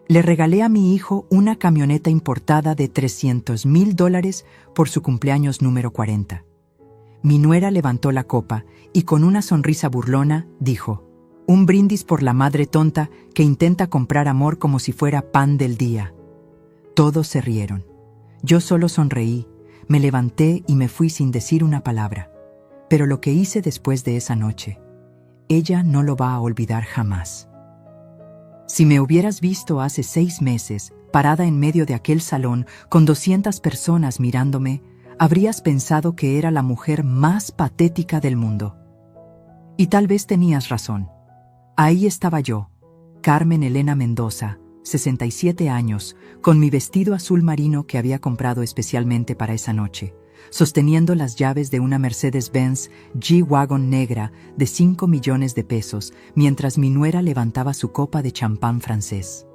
Le regalé a mi hijo una camioneta importada de $300,000 por su cumpleaños número 40. Mi nuera levantó la copa y con una sonrisa burlona dijo: un brindis por la madre tonta que intenta comprar amor como si fuera pan del día. Todos se rieron. Yo solo sonreí, me levanté y me fui sin decir una palabra. Pero lo que hice después de esa noche, ella no lo va a olvidar jamás. Si me hubieras visto hace 6 meses, parada en medio de aquel salón con 200 personas mirándome, habrías pensado que era la mujer más patética del mundo. Y tal vez tenías razón. Ahí estaba yo, Carmen Elena Mendoza, 67 años, con mi vestido azul marino que había comprado especialmente para esa noche, sosteniendo las llaves de una Mercedes-Benz G-Wagon negra de 5 millones de pesos, mientras mi nuera levantaba su copa de champán francés.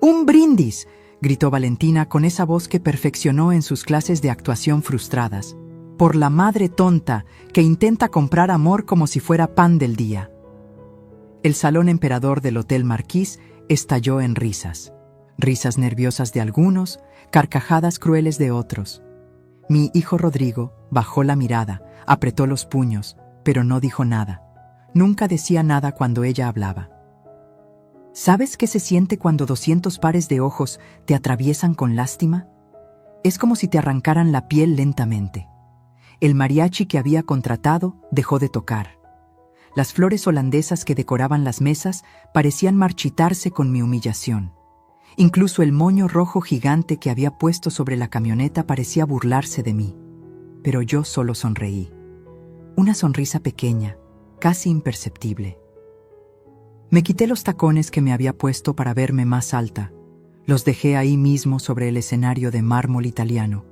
¡Un brindis!, gritó Valentina con esa voz que perfeccionó en sus clases de actuación frustradas. Por la madre tonta que intenta comprar amor como si fuera pan del día. El salón emperador del Hotel Marquis estalló en risas. Risas nerviosas de algunos, carcajadas crueles de otros. Mi hijo Rodrigo bajó la mirada, apretó los puños, pero no dijo nada. Nunca decía nada cuando ella hablaba. ¿Sabes qué se siente cuando 200 pares de ojos te atraviesan con lástima? Es como si te arrancaran la piel lentamente. El mariachi que había contratado dejó de tocar. Las flores holandesas que decoraban las mesas parecían marchitarse con mi humillación. Incluso el moño rojo gigante que había puesto sobre la camioneta parecía burlarse de mí. Pero yo solo sonreí. Una sonrisa pequeña, casi imperceptible. Me quité los tacones que me había puesto para verme más alta. Los dejé ahí mismo sobre el escenario de mármol italiano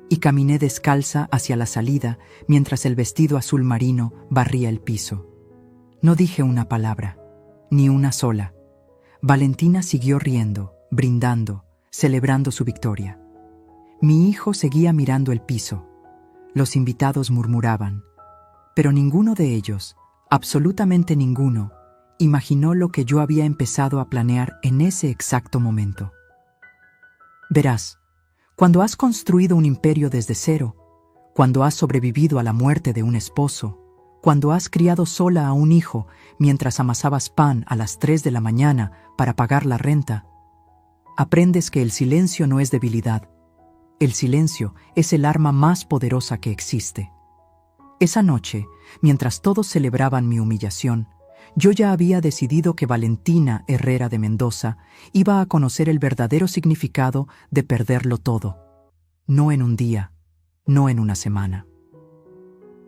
y caminé descalza hacia la salida mientras el vestido azul marino barría el piso. No dije una palabra, ni una sola. Valentina siguió riendo, brindando, celebrando su victoria. Mi hijo seguía mirando el piso. Los invitados murmuraban, pero ninguno de ellos, absolutamente ninguno, imaginó lo que yo había empezado a planear en ese exacto momento. Verás, cuando has construido un imperio desde cero, cuando has sobrevivido a la muerte de un esposo, cuando has criado sola a un hijo mientras amasabas pan a las 3 de la mañana para pagar la renta, aprendes que el silencio no es debilidad. El silencio es el arma más poderosa que existe. Esa noche, mientras todos celebraban mi humillación, yo ya había decidido que Valentina Herrera de Mendoza iba a conocer el verdadero significado de perderlo todo. No en un día, no en una semana,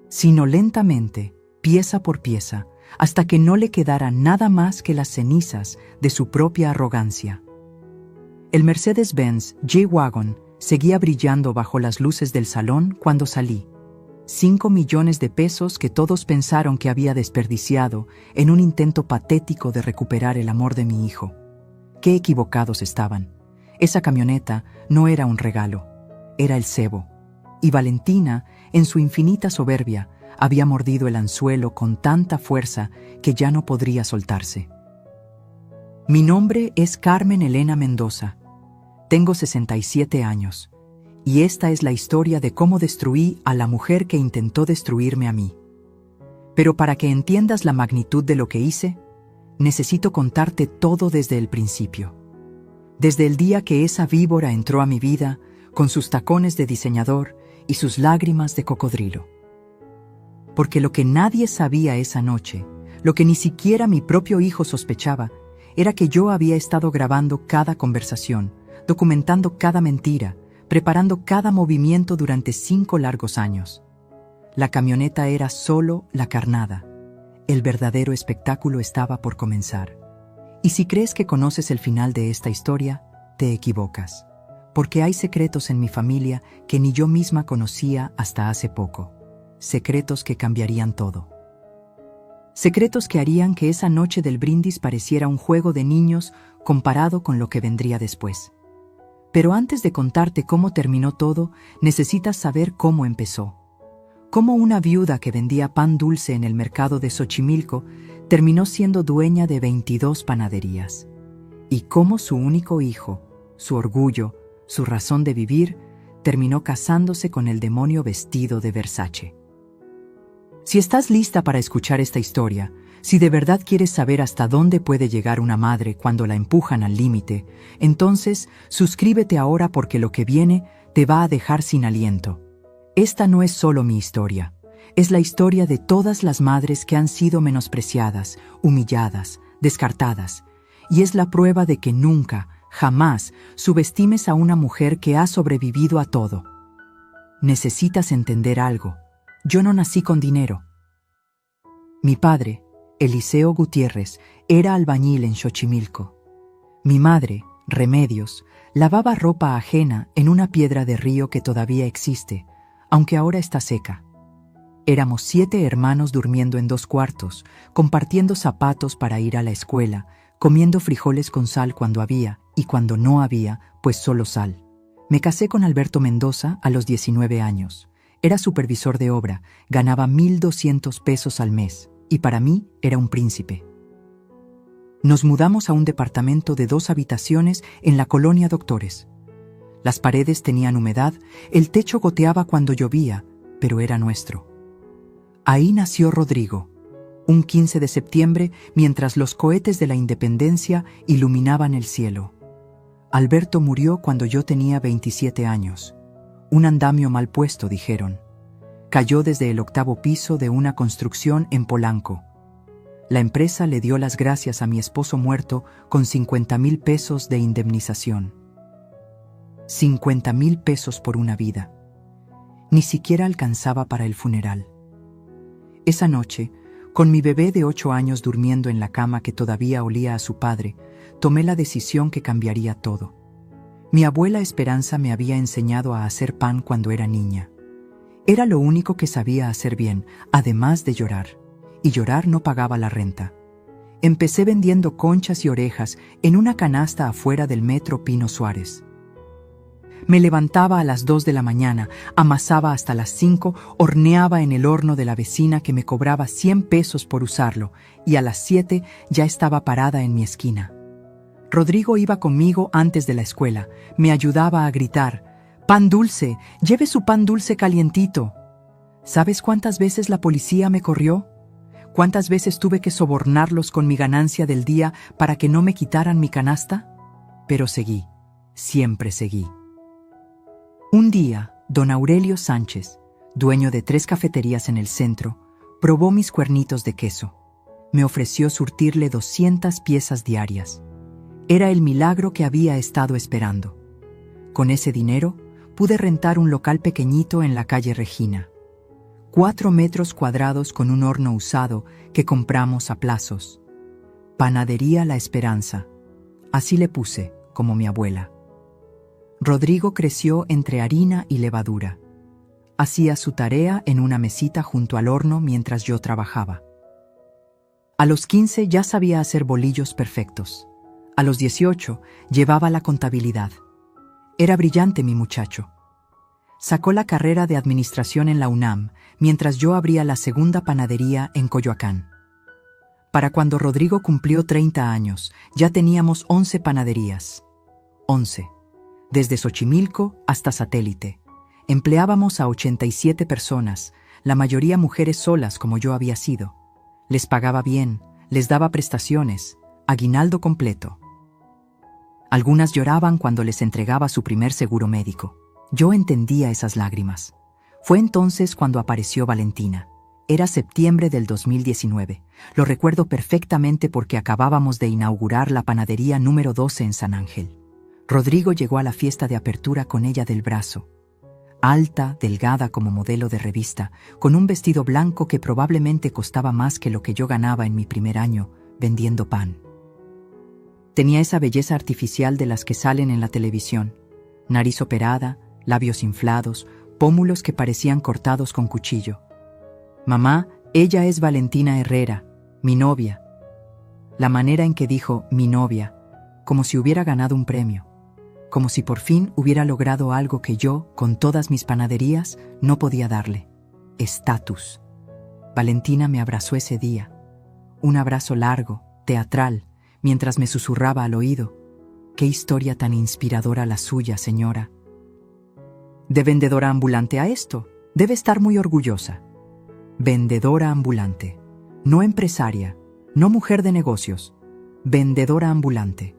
sino lentamente, pieza por pieza, hasta que no le quedara nada más que las cenizas de su propia arrogancia. El Mercedes-Benz G-Wagon seguía brillando bajo las luces del salón cuando salí. 5 millones de pesos que todos pensaron que había desperdiciado en un intento patético de recuperar el amor de mi hijo. Qué equivocados estaban. Esa camioneta no era un regalo, era el cebo. Y Valentina, en su infinita soberbia, había mordido el anzuelo con tanta fuerza que ya no podría soltarse. Mi nombre es Carmen Elena Mendoza. Tengo 67 años. Y esta es la historia de cómo destruí a la mujer que intentó destruirme a mí. Pero para que entiendas la magnitud de lo que hice, necesito contarte todo desde el principio. Desde el día que esa víbora entró a mi vida, con sus tacones de diseñador y sus lágrimas de cocodrilo. Porque lo que nadie sabía esa noche, lo que ni siquiera mi propio hijo sospechaba, era que yo había estado grabando cada conversación, documentando cada mentira, preparando cada movimiento durante 5 largos años. La camioneta era solo la carnada. El verdadero espectáculo estaba por comenzar. Y si crees que conoces el final de esta historia, te equivocas. Porque hay secretos en mi familia que ni yo misma conocía hasta hace poco. Secretos que cambiarían todo. Secretos que harían que esa noche del brindis pareciera un juego de niños comparado con lo que vendría después. Pero antes de contarte cómo terminó todo, necesitas saber cómo empezó. Cómo una viuda que vendía pan dulce en el mercado de Xochimilco terminó siendo dueña de 22 panaderías. y cómo su único hijo, su orgullo, su razón de vivir, terminó casándose con el demonio vestido de Versace. Si estás lista para escuchar esta historia, si de verdad quieres saber hasta dónde puede llegar una madre cuando la empujan al límite, entonces suscríbete ahora porque lo que viene te va a dejar sin aliento. Esta no es solo mi historia, es la historia de todas las madres que han sido menospreciadas, humilladas, descartadas, y es la prueba de que nunca, jamás, subestimes a una mujer que ha sobrevivido a todo. Necesitas entender algo. Yo no nací con dinero. Mi padre, Eliseo Gutiérrez, era albañil en Xochimilco. Mi madre, Remedios, lavaba ropa ajena en una piedra de río que todavía existe, aunque ahora está seca. Éramos 7 hermanos durmiendo en 2 cuartos, compartiendo zapatos para ir a la escuela, comiendo frijoles con sal cuando había, y cuando no había, pues solo sal. Me casé con Alberto Mendoza a los 19 años. Era supervisor de obra, ganaba 1,200 pesos al mes, y para mí era un príncipe. Nos mudamos a un departamento de 2 habitaciones en la colonia Doctores. Las paredes tenían humedad, el techo goteaba cuando llovía, pero era nuestro. Ahí nació Rodrigo, un 15 de septiembre mientras los cohetes de la Independencia iluminaban el cielo. Alberto murió cuando yo tenía 27 años. Un andamio mal puesto, dijeron. Cayó desde el 8º piso de una construcción en Polanco. La empresa le dio las gracias a mi esposo muerto con 50,000 pesos de indemnización. 50,000 pesos por una vida. Ni siquiera alcanzaba para el funeral. Esa noche, con mi bebé de 8 años durmiendo en la cama que todavía olía a su padre, tomé la decisión que cambiaría todo. Mi abuela Esperanza me había enseñado a hacer pan cuando era niña. Era lo único que sabía hacer bien, además de llorar. Y llorar no pagaba la renta. Empecé vendiendo conchas y orejas en una canasta afuera del metro Pino Suárez. Me levantaba a las 2 de la mañana, amasaba hasta las 5, horneaba en el horno de la vecina que me cobraba 100 pesos por usarlo, y a las 7 ya estaba parada en mi esquina. Rodrigo iba conmigo antes de la escuela, me ayudaba a gritar: «¡Pan dulce! ¡Lleve su pan dulce calientito!». ¿Sabes cuántas veces la policía me corrió? ¿Cuántas veces tuve que sobornarlos con mi ganancia del día para que no me quitaran mi canasta? Pero seguí, siempre seguí. Un día, don Aurelio Sánchez, dueño de 3 cafeterías en el centro, probó mis cuernitos de queso. Me ofreció surtirle 200 piezas diarias. Era el milagro que había estado esperando. Con ese dinero, pude rentar un local pequeñito en la calle Regina. 4 metros cuadrados con un horno usado que compramos a plazos. Panadería La Esperanza. Así le puse, como mi abuela. Rodrigo creció entre harina y levadura. Hacía su tarea en una mesita junto al horno mientras yo trabajaba. A los 15 ya sabía hacer bolillos perfectos. A los 18 llevaba la contabilidad. Era brillante mi muchacho. Sacó la carrera de administración en la UNAM, mientras yo abría la segunda panadería en Coyoacán. Para cuando Rodrigo cumplió 30 años, ya teníamos 11 panaderías. 11. Desde Xochimilco hasta Satélite. Empleábamos a 87 personas, la mayoría mujeres solas como yo había sido. Les pagaba bien, les daba prestaciones, aguinaldo completo. Algunas lloraban cuando les entregaba su primer seguro médico. Yo entendía esas lágrimas. Fue entonces cuando apareció Valentina. Era septiembre del 2019. Lo recuerdo perfectamente porque acabábamos de inaugurar la panadería número 12 en San Ángel. Rodrigo llegó a la fiesta de apertura con ella del brazo. Alta, delgada como modelo de revista, con un vestido blanco que probablemente costaba más que lo que yo ganaba en mi primer año vendiendo pan. Tenía esa belleza artificial de las que salen en la televisión. Nariz operada, labios inflados, pómulos que parecían cortados con cuchillo. «Mamá, ella es Valentina Herrera, mi novia». La manera en que dijo «mi novia», como si hubiera ganado un premio, como si por fin hubiera logrado algo que yo, con todas mis panaderías, no podía darle: estatus. Valentina me abrazó ese día. Un abrazo largo, teatral, mientras me susurraba al oído: Qué historia tan inspiradora la suya, señora. De vendedora ambulante a esto, debe estar muy orgullosa. Vendedora ambulante, no empresaria, no mujer de negocios, vendedora ambulante.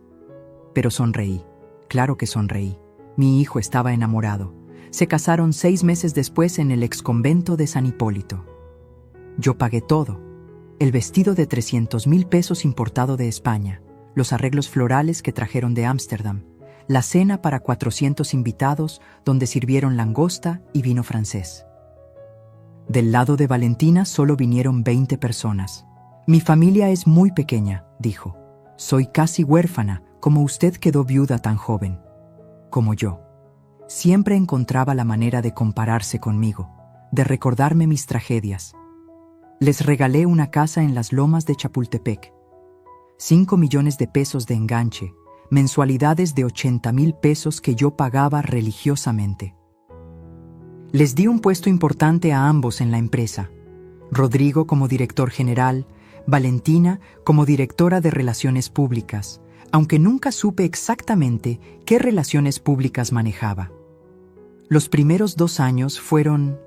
Pero sonreí, claro que sonreí. Mi hijo estaba enamorado. Se casaron 6 meses después en el exconvento de San Hipólito. Yo pagué todo. El vestido de 300,000 pesos importado de España, los arreglos florales que trajeron de Ámsterdam, la cena para 400 invitados donde sirvieron langosta y vino francés. Del lado de Valentina solo vinieron 20 personas. Mi familia es muy pequeña, dijo. Soy casi huérfana, como usted quedó viuda tan joven. Como yo. Siempre encontraba la manera de compararse conmigo, de recordarme mis tragedias. Les regalé una casa en las lomas de Chapultepec. 5 millones de pesos de enganche, mensualidades de 80,000 pesos que yo pagaba religiosamente. Les di un puesto importante a ambos en la empresa. Rodrigo como director general, Valentina como directora de Relaciones Públicas, aunque nunca supe exactamente qué relaciones públicas manejaba. Los primeros 2 años fueron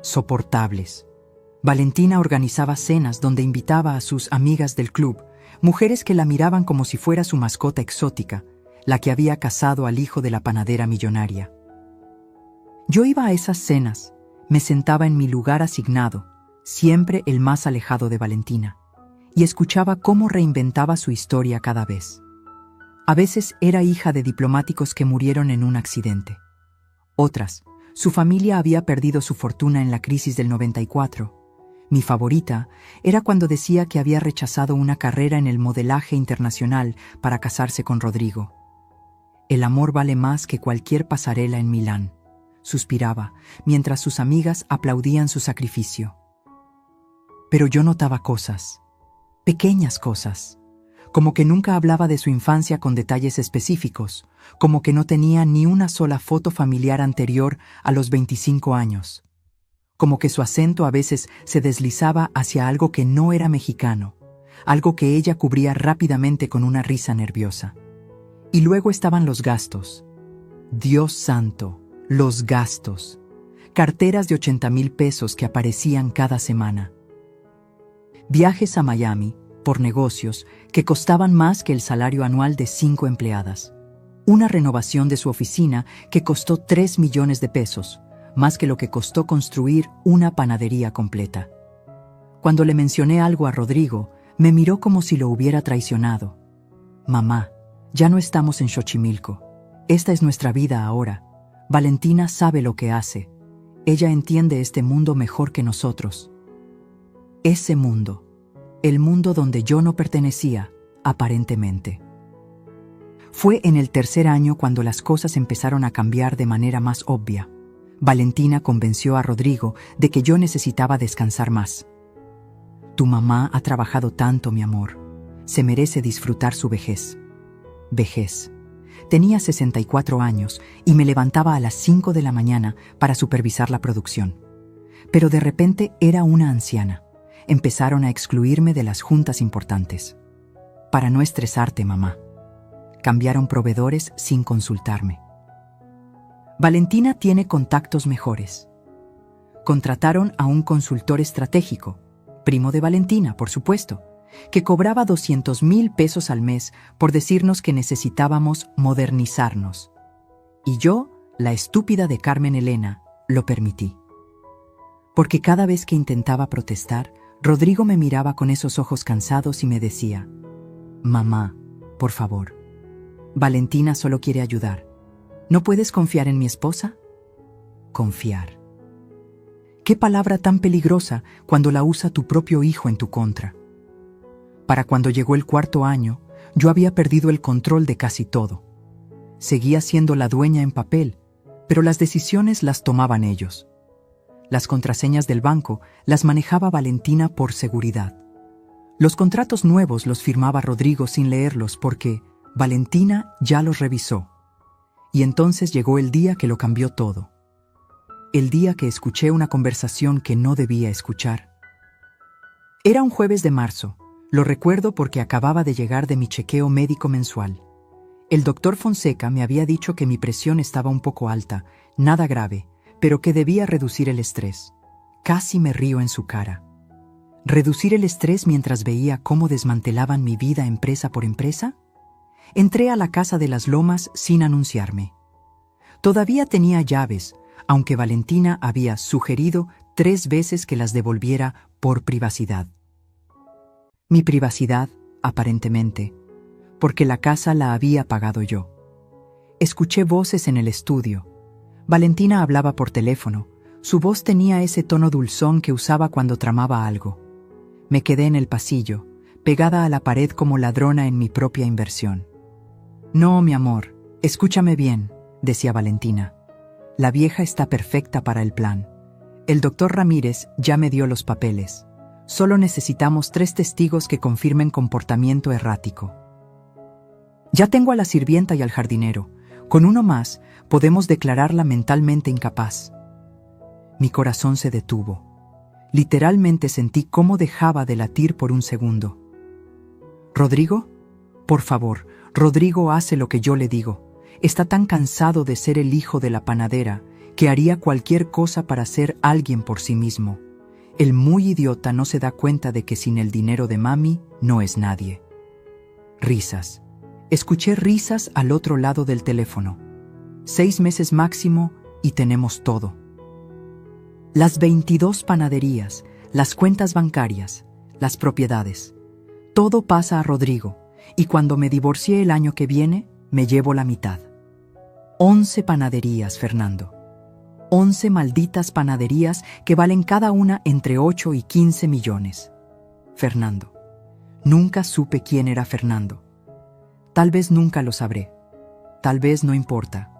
soportables. Valentina organizaba cenas donde invitaba a sus amigas del club, mujeres que la miraban como si fuera su mascota exótica, la que había casado al hijo de la panadera millonaria. Yo iba a esas cenas, me sentaba en mi lugar asignado, siempre el más alejado de Valentina, y escuchaba cómo reinventaba su historia cada vez. A veces era hija de diplomáticos que murieron en un accidente. Otras, su familia había perdido su fortuna en la crisis del 94. Mi favorita era cuando decía que había rechazado una carrera en el modelaje internacional para casarse con Rodrigo. El amor vale más que cualquier pasarela en Milán, suspiraba, mientras sus amigas aplaudían su sacrificio. Pero yo notaba cosas, pequeñas cosas, como que nunca hablaba de su infancia con detalles específicos, como que no tenía ni una sola foto familiar anterior a los 25 años. Como que su acento a veces se deslizaba hacia algo que no era mexicano, algo que ella cubría rápidamente con una risa nerviosa. Y luego estaban los gastos. Dios santo, los gastos. Carteras de 80,000 pesos que aparecían cada semana. Viajes a Miami, por negocios, que costaban más que el salario anual de 5 empleadas. Una renovación de su oficina que costó 3 millones de pesos, más que lo que costó construir una panadería completa. Cuando le mencioné algo a Rodrigo, me miró como si lo hubiera traicionado. Mamá, ya no estamos en Xochimilco. Esta es nuestra vida ahora. Valentina sabe lo que hace. Ella entiende este mundo mejor que nosotros. Ese mundo, el mundo donde yo no pertenecía, aparentemente. Fue en el 3er año cuando las cosas empezaron a cambiar de manera más obvia. Valentina convenció a Rodrigo de que yo necesitaba descansar más. Tu mamá ha trabajado tanto, mi amor. Se merece disfrutar su vejez. Vejez. Tenía 64 años y me levantaba a las 5 de la mañana para supervisar la producción. Pero de repente era una anciana. Empezaron a excluirme de las juntas importantes. Para no estresarte, mamá. Cambiaron proveedores sin consultarme. Valentina tiene contactos mejores. Contrataron a un consultor estratégico, primo de Valentina, por supuesto, que cobraba 200,000 pesos al mes por decirnos que necesitábamos modernizarnos. Y yo, la estúpida de Carmen Elena, lo permití. Porque cada vez que intentaba protestar, Rodrigo me miraba con esos ojos cansados y me decía: mamá, por favor, Valentina solo quiere ayudar. ¿No puedes confiar en mi esposa? Confiar. Qué palabra tan peligrosa cuando la usa tu propio hijo en tu contra. Para cuando llegó el 4.º año, yo había perdido el control de casi todo. Seguía siendo la dueña en papel, pero las decisiones las tomaban ellos. Las contraseñas del banco las manejaba Valentina por seguridad. Los contratos nuevos los firmaba Rodrigo sin leerlos porque Valentina ya los revisó. Y entonces llegó el día que lo cambió todo. El día que escuché una conversación que no debía escuchar. Era un jueves de marzo. Lo recuerdo porque acababa de llegar de mi chequeo médico mensual. El doctor Fonseca me había dicho que mi presión estaba un poco alta, nada grave, pero que debía reducir el estrés. Casi me río en su cara. ¿Reducir el estrés mientras veía cómo desmantelaban mi vida empresa por empresa? Entré a la casa de las Lomas sin anunciarme. Todavía tenía llaves, aunque Valentina había sugerido 3 veces que las devolviera por privacidad. Mi privacidad, aparentemente, porque la casa la había pagado yo. Escuché voces en el estudio. Valentina hablaba por teléfono. Su voz tenía ese tono dulzón que usaba cuando tramaba algo. Me quedé en el pasillo, pegada a la pared como ladrona en mi propia inversión. «No, mi amor, escúchame bien», decía Valentina. «La vieja está perfecta para el plan. El doctor Ramírez ya me dio los papeles. Solo necesitamos 3 testigos que confirmen comportamiento errático. Ya tengo a la sirvienta y al jardinero. Con uno más, podemos declararla mentalmente incapaz». Mi corazón se detuvo. Literalmente sentí cómo dejaba de latir por un segundo. «¿Rodrigo? Por favor, Rodrigo hace lo que yo le digo. Está tan cansado de ser el hijo de la panadera que haría cualquier cosa para ser alguien por sí mismo. El muy idiota no se da cuenta de que sin el dinero de mami no es nadie». Risas. Escuché risas al otro lado del teléfono. 6 meses máximo y tenemos todo. Las 22 panaderías, las cuentas bancarias, las propiedades. Todo pasa a Rodrigo, y cuando me divorcie el año que viene, me llevo la mitad. 11 panaderías, Fernando. 11 malditas panaderías que valen cada una entre 8 y 15 millones. Fernando. Nunca supe quién era Fernando. Tal vez nunca lo sabré. Tal vez no importa.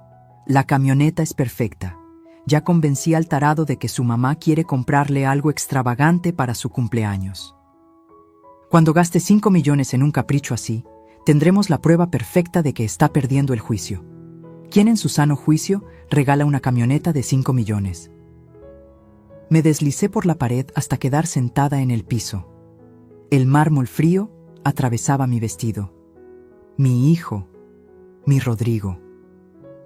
La camioneta es perfecta. Ya convencí al tarado de que su mamá quiere comprarle algo extravagante para su cumpleaños. Cuando gaste 5 millones en un capricho así, tendremos la prueba perfecta de que está perdiendo el juicio. ¿Quién en su sano juicio regala una camioneta de 5 millones? Me deslicé por la pared hasta quedar sentada en el piso. El mármol frío atravesaba mi vestido. Mi hijo, mi Rodrigo.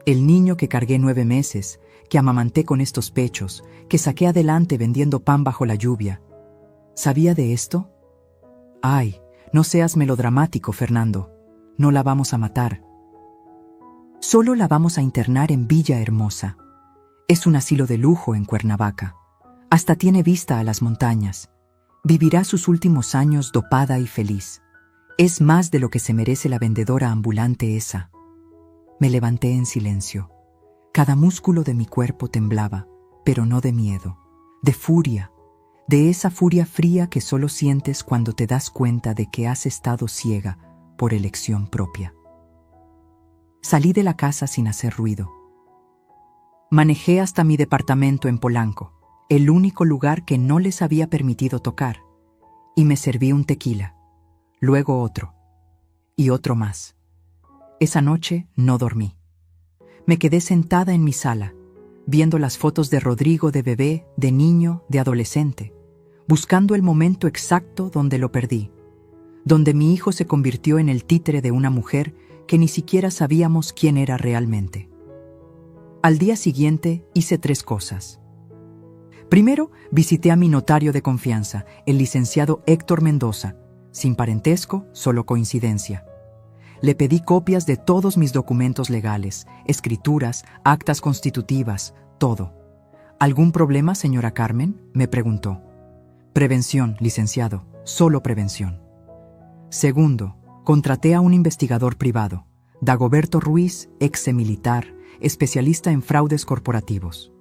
El niño que cargué 9 meses, que amamanté con estos pechos, que saqué adelante vendiendo pan bajo la lluvia. ¿Sabía de esto? Ay, no seas melodramático, Fernando. No la vamos a matar. Solo la vamos a internar en Villa Hermosa. Es un asilo de lujo en Cuernavaca. Hasta tiene vista a las montañas. Vivirá sus últimos años dopada y feliz. Es más de lo que se merece la vendedora ambulante esa. Me levanté en silencio. Cada músculo de mi cuerpo temblaba, pero no de miedo, de furia, de esa furia fría que solo sientes cuando te das cuenta de que has estado ciega por elección propia. Salí de la casa sin hacer ruido. Manejé hasta mi departamento en Polanco, el único lugar que no les había permitido tocar, y me serví un tequila, luego otro, y otro más. Esa noche no dormí. Me quedé sentada en mi sala, viendo las fotos de Rodrigo de bebé, de niño, de adolescente, buscando el momento exacto donde lo perdí, donde mi hijo se convirtió en el títere de una mujer que ni siquiera sabíamos quién era realmente. Al día siguiente hice 3 cosas. Primero, visité a mi notario de confianza, el licenciado Héctor Mendoza, sin parentesco, solo coincidencia. Le pedí copias de todos mis documentos legales, escrituras, actas constitutivas, todo. ¿Algún problema, señora Carmen?, me preguntó. Prevención, licenciado, solo prevención. Segundo, contraté a un investigador privado, Dagoberto Ruiz, ex-militar, especialista en fraudes corporativos.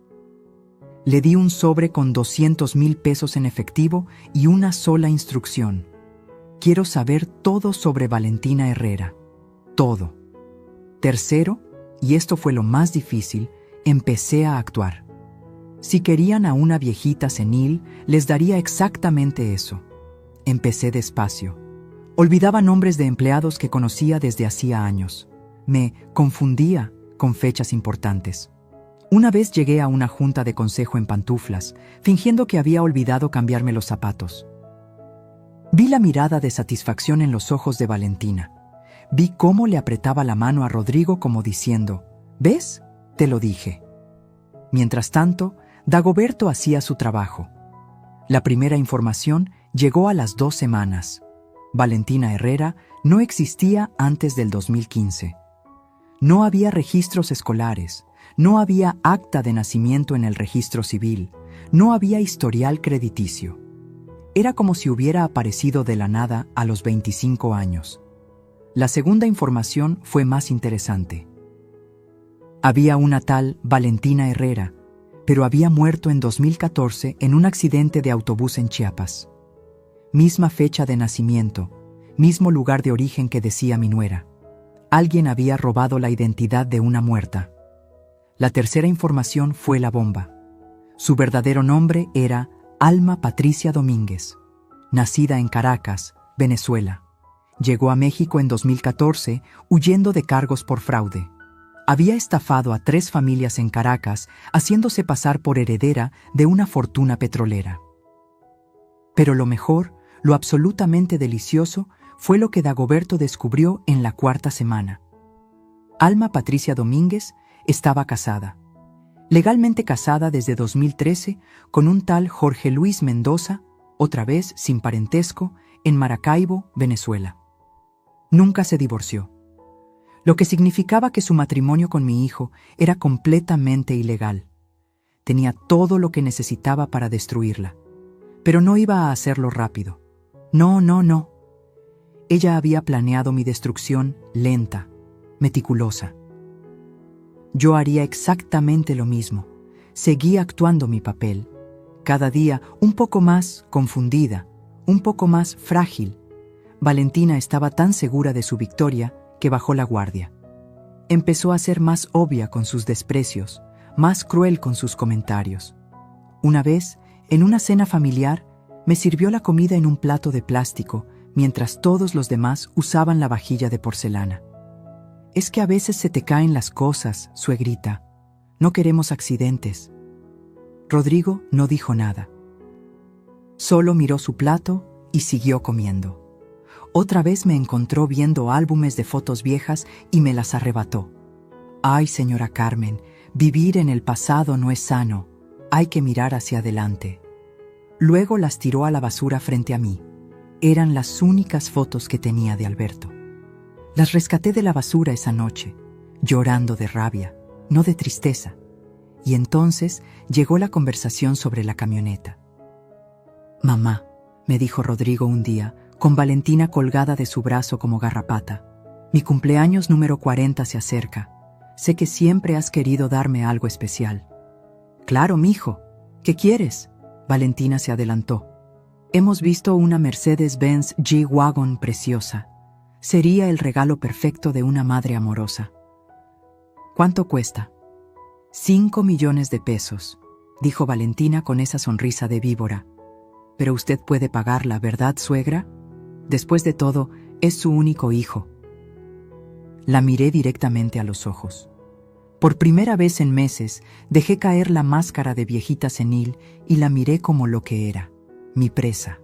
Le di un sobre con 200,000 pesos en efectivo y una sola instrucción. Quiero saber todo sobre Valentina Herrera. Todo. Tercero, y esto fue lo más difícil, empecé a actuar. Si querían a una viejita senil, les daría exactamente eso. Empecé despacio. Olvidaba nombres de empleados que conocía desde hacía años. Me confundía con fechas importantes. Una vez llegué a una junta de consejo en pantuflas, fingiendo que había olvidado cambiarme los zapatos. Vi la mirada de satisfacción en los ojos de Valentina. Vi cómo le apretaba la mano a Rodrigo como diciendo, ¿ves? Te lo dije. Mientras tanto, Dagoberto hacía su trabajo. La primera información llegó a las 2 semanas. Valentina Herrera no existía antes del 2015. No había registros escolares, no había acta de nacimiento en el registro civil, no había historial crediticio. Era como si hubiera aparecido de la nada a los 25 años. La segunda información fue más interesante. Había una tal Valentina Herrera, pero había muerto en 2014 en un accidente de autobús en Chiapas. Misma fecha de nacimiento, mismo lugar de origen que decía mi nuera. Alguien había robado la identidad de una muerta. La tercera información fue la bomba. Su verdadero nombre era Alma Patricia Domínguez, nacida en Caracas, Venezuela. Llegó a México en 2014 huyendo de cargos por fraude. Había estafado a 3 familias en Caracas, haciéndose pasar por heredera de una fortuna petrolera. Pero lo mejor, lo absolutamente delicioso, fue lo que Dagoberto descubrió en la 4ª semana. Alma Patricia Domínguez estaba casada. Legalmente casada desde 2013 con un tal Jorge Luis Mendoza, otra vez sin parentesco, en Maracaibo, Venezuela. Nunca se divorció, lo que significaba que su matrimonio con mi hijo era completamente ilegal. Tenía todo lo que necesitaba para destruirla, pero no iba a hacerlo rápido. No. Ella había planeado mi destrucción lenta, meticulosa. Yo haría exactamente lo mismo. Seguía actuando mi papel, cada día un poco más confundida, un poco más frágil. Valentina estaba tan segura de su victoria que bajó la guardia. Empezó a ser más obvia con sus desprecios, más cruel con sus comentarios. Una vez, en una cena familiar, me sirvió la comida en un plato de plástico, mientras todos los demás usaban la vajilla de porcelana. Es que a veces se te caen las cosas, suegrita. No queremos accidentes. Rodrigo no dijo nada. Solo miró su plato y siguió comiendo. Otra vez me encontró viendo álbumes de fotos viejas y me las arrebató. Ay, señora Carmen, vivir en el pasado no es sano. Hay que mirar hacia adelante. Luego las tiró a la basura frente a mí. Eran las únicas fotos que tenía de Alberto. Las rescaté de la basura esa noche, llorando de rabia, no de tristeza. Y entonces llegó la conversación sobre la camioneta. Mamá, me dijo Rodrigo un día, con Valentina colgada de su brazo como garrapata. Mi cumpleaños número 40 se acerca. Sé que siempre has querido darme algo especial. Claro, mijo. ¿Qué quieres? Valentina se adelantó. Hemos visto una Mercedes-Benz G-Wagon preciosa. Sería el regalo perfecto de una madre amorosa. ¿Cuánto cuesta? 5 millones de pesos, dijo Valentina con esa sonrisa de víbora. Pero usted puede pagarla, ¿verdad, suegra? Después de todo, es su único hijo. La miré directamente a los ojos. Por primera vez en meses, dejé caer la máscara de viejita senil y la miré como lo que era, mi presa.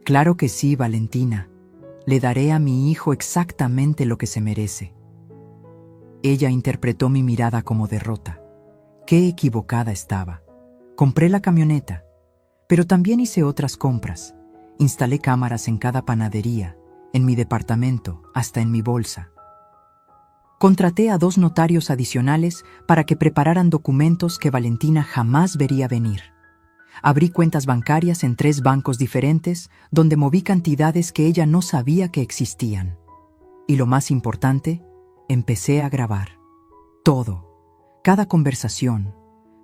Claro que sí, Valentina. Le daré a mi hijo exactamente lo que se merece. Ella interpretó mi mirada como derrota. Qué equivocada estaba. Compré la camioneta, pero también hice otras compras. Instalé cámaras en cada panadería, en mi departamento, hasta en mi bolsa. Contraté a 2 notarios adicionales para que prepararan documentos que Valentina jamás vería venir. Abrí cuentas bancarias en 3 bancos diferentes, donde moví cantidades que ella no sabía que existían. Y lo más importante, empecé a grabar. Todo. Cada conversación,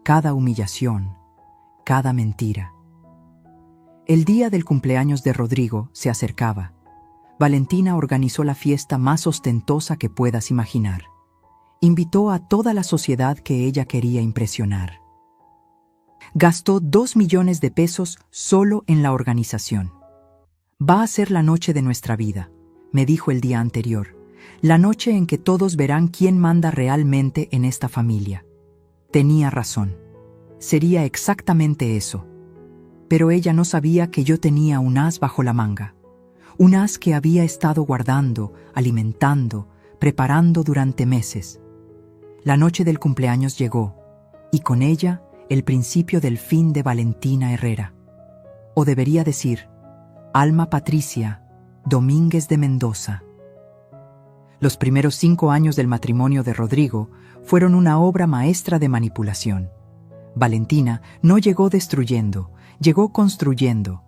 cada humillación, cada mentira. El día del cumpleaños de Rodrigo se acercaba. Valentina organizó la fiesta más ostentosa que puedas imaginar. Invitó a toda la sociedad que ella quería impresionar. Gastó 2 millones de pesos solo en la organización. Va a ser la noche de nuestra vida, me dijo el día anterior. La noche en que todos verán quién manda realmente en esta familia. Tenía razón. Sería exactamente eso. Pero ella no sabía que yo tenía un as bajo la manga. un as que había estado guardando, alimentando, preparando durante meses. La noche del cumpleaños llegó, y con ella el principio del fin de Valentina Herrera. O debería decir, Alma Patricia Domínguez de Mendoza. Los primeros 5 años del matrimonio de Rodrigo fueron una obra maestra de manipulación. Valentina no llegó destruyendo, llegó construyendo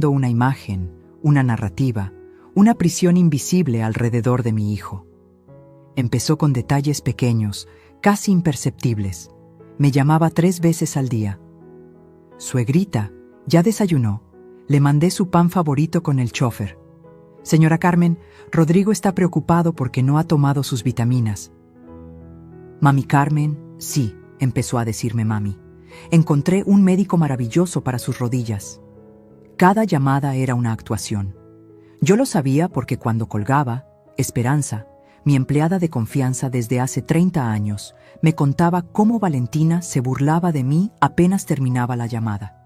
una imagen, una narrativa, una prisión invisible alrededor de mi hijo. Empezó con detalles pequeños, casi imperceptibles. Me llamaba 3 veces al día. Suegrita, ¿ya desayunó? Le mandé su pan favorito con el chofer. Señora Carmen, Rodrigo está preocupado porque no ha tomado sus vitaminas. Mami Carmen, sí, empezó a decirme mami. Encontré un médico maravilloso para sus rodillas. Cada llamada era una actuación. Yo lo sabía porque cuando colgaba, Esperanza, mi empleada de confianza desde hace 30 años, me contaba cómo Valentina se burlaba de mí apenas terminaba la llamada.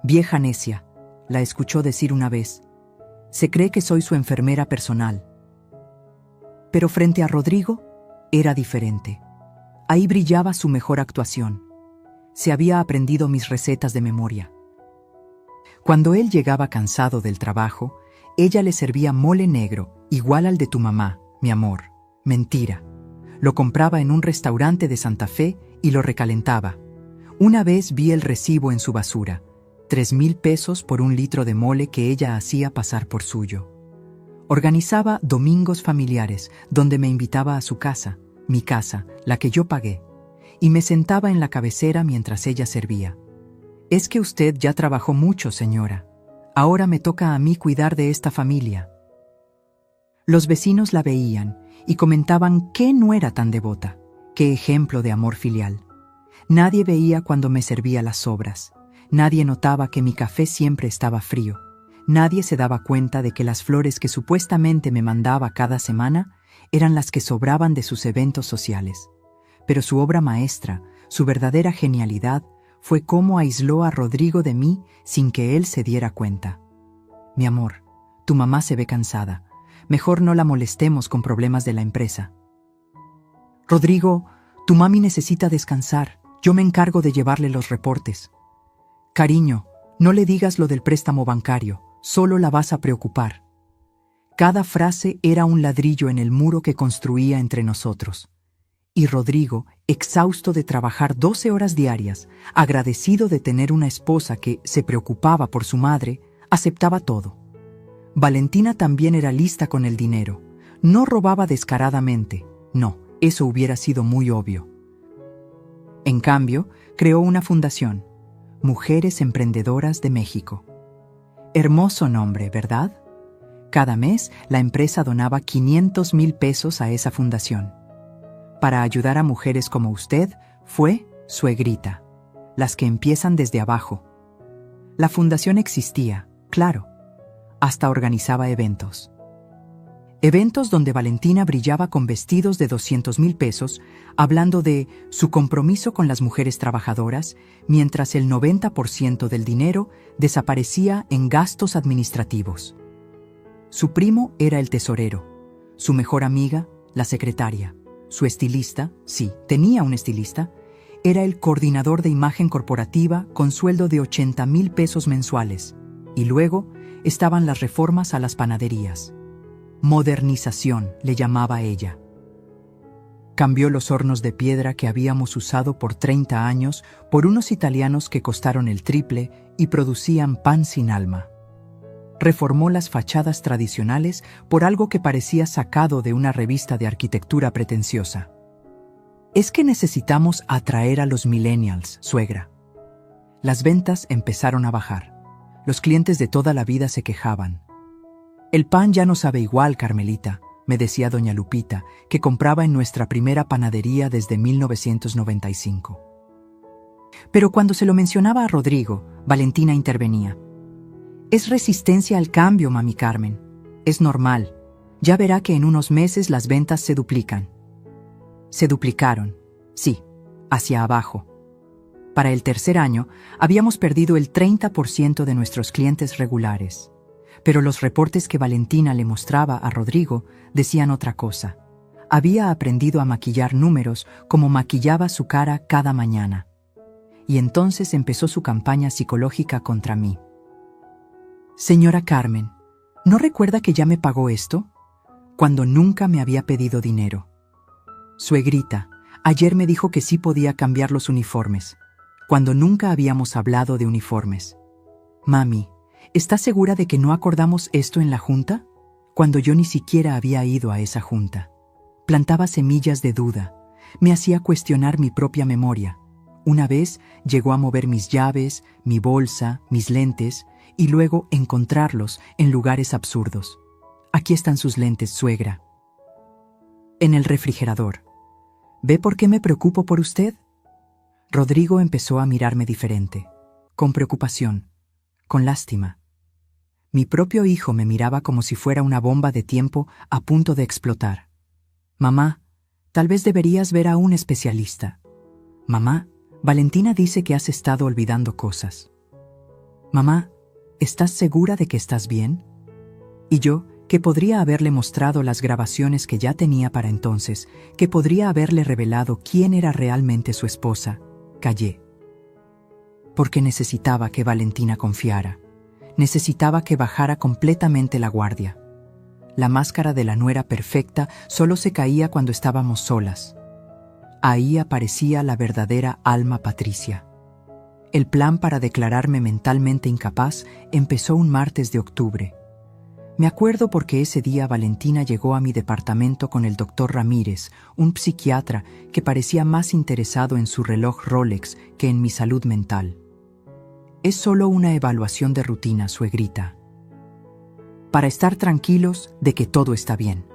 Vieja necia, la escuchó decir una vez. Se cree que soy su enfermera personal. Pero frente a Rodrigo, era diferente. Ahí brillaba su mejor actuación. Se había aprendido mis recetas de memoria. Cuando él llegaba cansado del trabajo, ella le servía mole negro, igual al de tu mamá, mi amor. Mentira. Lo compraba en un restaurante de Santa Fe y lo recalentaba. Una vez vi el recibo en su basura. 3,000 pesos por 1 litro de mole que ella hacía pasar por suyo. Organizaba domingos familiares, donde me invitaba a su casa, mi casa, la que yo pagué, y me sentaba en la cabecera mientras ella servía. Es que usted ya trabajó mucho, señora. Ahora me toca a mí cuidar de esta familia. Los vecinos la veían y comentaban que no era tan devota, qué ejemplo de amor filial. Nadie veía cuando me servía las sobras. Nadie notaba que mi café siempre estaba frío. Nadie se daba cuenta de que las flores que supuestamente me mandaba cada semana eran las que sobraban de sus eventos sociales. Pero su obra maestra, su verdadera genialidad, fue cómo aisló a Rodrigo de mí sin que él se diera cuenta. Mi amor, tu mamá se ve cansada. Mejor no la molestemos con problemas de la empresa. Rodrigo, tu mami necesita descansar. Yo me encargo de llevarle los reportes. Cariño, no le digas lo del préstamo bancario, solo la vas a preocupar. Cada frase era un ladrillo en el muro que construía entre nosotros. Y Rodrigo, exhausto de trabajar 12 horas diarias, agradecido de tener una esposa que se preocupaba por su madre, aceptaba todo. Valentina también era lista con el dinero. No robaba descaradamente, no, eso hubiera sido muy obvio. En cambio, creó una fundación, Mujeres Emprendedoras de México. Hermoso nombre, ¿verdad? Cada mes, la empresa donaba 500,000 pesos a esa fundación. Para ayudar a mujeres como usted, fue Suegrita, las que empiezan desde abajo. La fundación existía, claro, hasta organizaba eventos. Eventos donde Valentina brillaba con vestidos de 200,000 pesos, hablando de su compromiso con las mujeres trabajadoras, mientras el 90% del dinero desaparecía en gastos administrativos. Su primo era el tesorero, su mejor amiga, la secretaria, su estilista, sí, tenía un estilista, era el coordinador de imagen corporativa con sueldo de 80,000 pesos mensuales, y luego estaban las reformas a las panaderías. Modernización, le llamaba ella. Cambió los hornos de piedra que habíamos usado por 30 años por unos italianos que costaron el triple y producían pan sin alma. Reformó las fachadas tradicionales por algo que parecía sacado de una revista de arquitectura pretenciosa. Es que necesitamos atraer a los millennials, suegra. Las ventas empezaron a bajar. Los clientes de toda la vida se quejaban. El pan ya no sabe igual, Carmelita, me decía doña Lupita, que compraba en nuestra primera panadería desde 1995. Pero cuando se lo mencionaba a Rodrigo, Valentina intervenía. Es resistencia al cambio, mami Carmen. Es normal. Ya verá que en unos meses las ventas se duplican. Se duplicaron, sí, hacia abajo. Para el tercer año, habíamos perdido el 30% de nuestros clientes regulares. Pero los reportes que Valentina le mostraba a Rodrigo decían otra cosa. Había aprendido a maquillar números como maquillaba su cara cada mañana. Y entonces empezó su campaña psicológica contra mí. Señora Carmen, ¿no recuerda que ya me pagó esto? Cuando nunca me había pedido dinero. Suegrita, ayer me dijo que sí podía cambiar los uniformes, cuando nunca habíamos hablado de uniformes. Mami, ¿estás segura de que no acordamos esto en la junta? Cuando yo ni siquiera había ido a esa junta. Plantaba semillas de duda, me hacía cuestionar mi propia memoria. Una vez llegó a mover mis llaves, mi bolsa, mis lentes, y luego encontrarlos en lugares absurdos. Aquí están sus lentes, suegra. En el refrigerador. ¿Ve por qué me preocupo por usted? Rodrigo empezó a mirarme diferente, con preocupación, con lástima. Mi propio hijo me miraba como si fuera una bomba de tiempo a punto de explotar. Mamá, tal vez deberías ver a un especialista. Mamá, Valentina dice que has estado olvidando cosas. Mamá, ¿estás segura de que estás bien? Y yo, que podría haberle mostrado las grabaciones que ya tenía para entonces, que podría haberle revelado quién era realmente su esposa, callé. Porque necesitaba que Valentina confiara. Necesitaba que bajara completamente la guardia. La máscara de la nuera perfecta solo se caía cuando estábamos solas. Ahí aparecía la verdadera alma Patricia. El plan para declararme mentalmente incapaz empezó un martes de octubre. Me acuerdo porque ese día Valentina llegó a mi departamento con el doctor Ramírez, un psiquiatra que parecía más interesado en su reloj Rolex que en mi salud mental. Es solo una evaluación de rutina, suegrita. Para estar tranquilos de que todo está bien.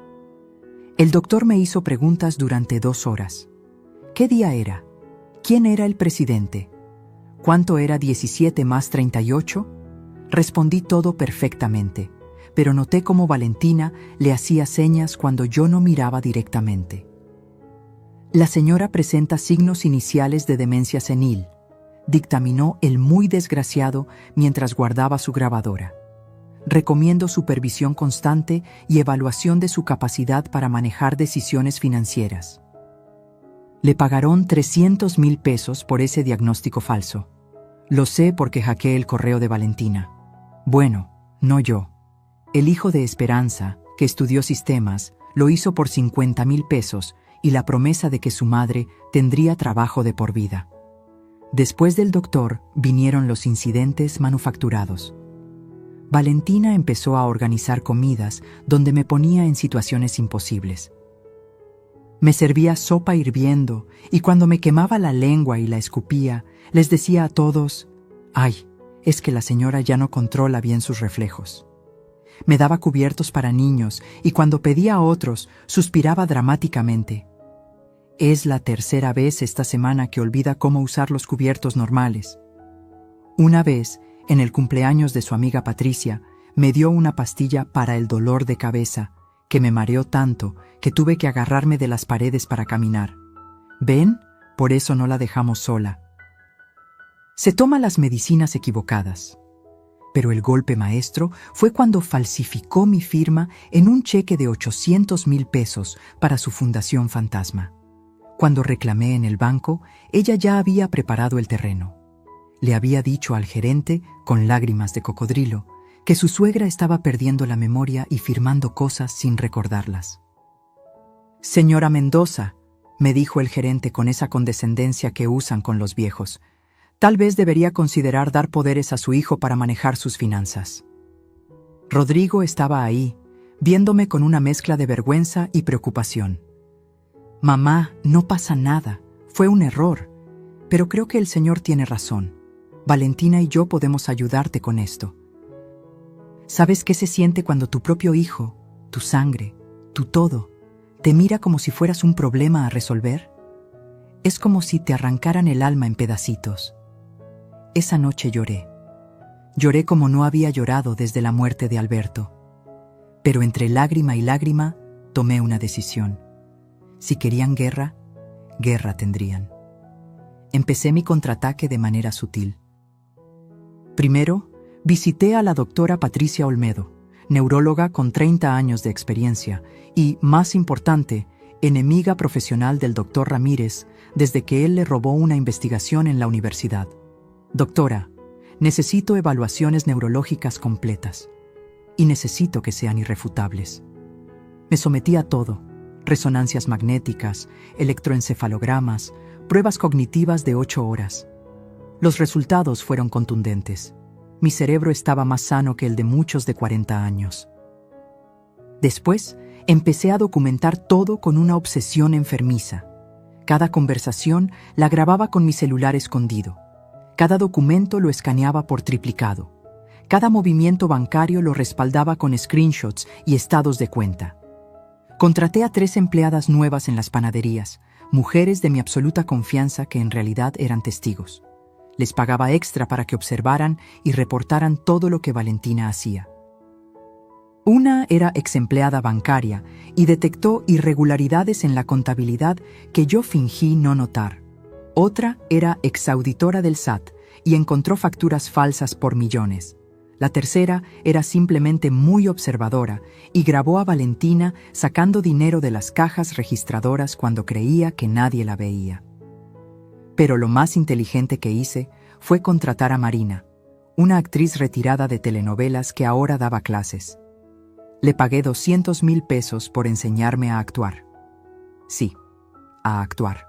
El doctor me hizo preguntas durante 2 horas. ¿Qué día era? ¿Quién era el presidente? ¿Cuánto era 17 más 38? Respondí todo perfectamente, pero noté cómo Valentina le hacía señas cuando yo no miraba directamente. La señora presenta signos iniciales de demencia senil, dictaminó el muy desgraciado mientras guardaba su grabadora. Recomiendo supervisión constante y evaluación de su capacidad para manejar decisiones financieras. Le pagaron 300,000 pesos por ese diagnóstico falso. Lo sé porque hackeé el correo de Valentina. Bueno, no yo. El hijo de Esperanza, que estudió sistemas, lo hizo por 50,000 pesos y la promesa de que su madre tendría trabajo de por vida. Después del doctor vinieron los incidentes manufacturados. Valentina empezó a organizar comidas donde me ponía en situaciones imposibles. Me servía sopa hirviendo y cuando me quemaba la lengua y la escupía, les decía a todos, «Ay, es que la señora ya no controla bien sus reflejos». Me daba cubiertos para niños y cuando pedía a otros, suspiraba dramáticamente. Es la 3ª vez esta semana que olvida cómo usar los cubiertos normales. Una vez, en el cumpleaños de su amiga Patricia, me dio una pastilla para el dolor de cabeza, que me mareó tanto que tuve que agarrarme de las paredes para caminar. ¿Ven? Por eso no la dejamos sola. Se toma las medicinas equivocadas. Pero el golpe maestro fue cuando falsificó mi firma en un cheque de 800,000 pesos para su fundación fantasma. Cuando reclamé en el banco, ella ya había preparado el terreno. Le había dicho al gerente, con lágrimas de cocodrilo, que su suegra estaba perdiendo la memoria y firmando cosas sin recordarlas. «Señora Mendoza», me dijo el gerente con esa condescendencia que usan con los viejos, «tal vez debería considerar dar poderes a su hijo para manejar sus finanzas». Rodrigo estaba ahí, viéndome con una mezcla de vergüenza y preocupación. «Mamá, no pasa nada, fue un error, pero creo que el señor tiene razón. Valentina y yo podemos ayudarte con esto. ¿Sabes qué se siente cuando tu propio hijo, tu sangre, tu todo, te mira como si fueras un problema a resolver? Es como si te arrancaran el alma en pedacitos». Esa noche lloré. Lloré como no había llorado desde la muerte de Alberto. Pero entre lágrima y lágrima tomé una decisión. Si querían guerra, guerra tendrían. Empecé mi contraataque de manera sutil. Primero, visité a la doctora Patricia Olmedo. neuróloga con 30 años de experiencia y, más importante, enemiga profesional del doctor Ramírez desde que él le robó una investigación en la universidad. Doctora, necesito evaluaciones neurológicas completas y necesito que sean irrefutables. Me sometí a todo: resonancias magnéticas, electroencefalogramas, pruebas cognitivas de 8 horas. Los resultados fueron contundentes. Mi cerebro estaba más sano que el de muchos de 40 años. Después, empecé a documentar todo con una obsesión enfermiza. Cada conversación la grababa con mi celular escondido. Cada documento lo escaneaba por triplicado. Cada movimiento bancario lo respaldaba con screenshots y estados de cuenta. Contraté a 3 empleadas nuevas en las panaderías, mujeres de mi absoluta confianza que en realidad eran testigos. Les pagaba extra para que observaran y reportaran todo lo que Valentina hacía. Una era exempleada bancaria y detectó irregularidades en la contabilidad que yo fingí no notar. Otra era exauditora del SAT y encontró facturas falsas por millones. La tercera era simplemente muy observadora y grabó a Valentina sacando dinero de las cajas registradoras cuando creía que nadie la veía. Pero lo más inteligente que hice fue contratar a Marina, una actriz retirada de telenovelas que ahora daba clases. Le pagué 200,000 pesos por enseñarme a actuar. Sí, a actuar.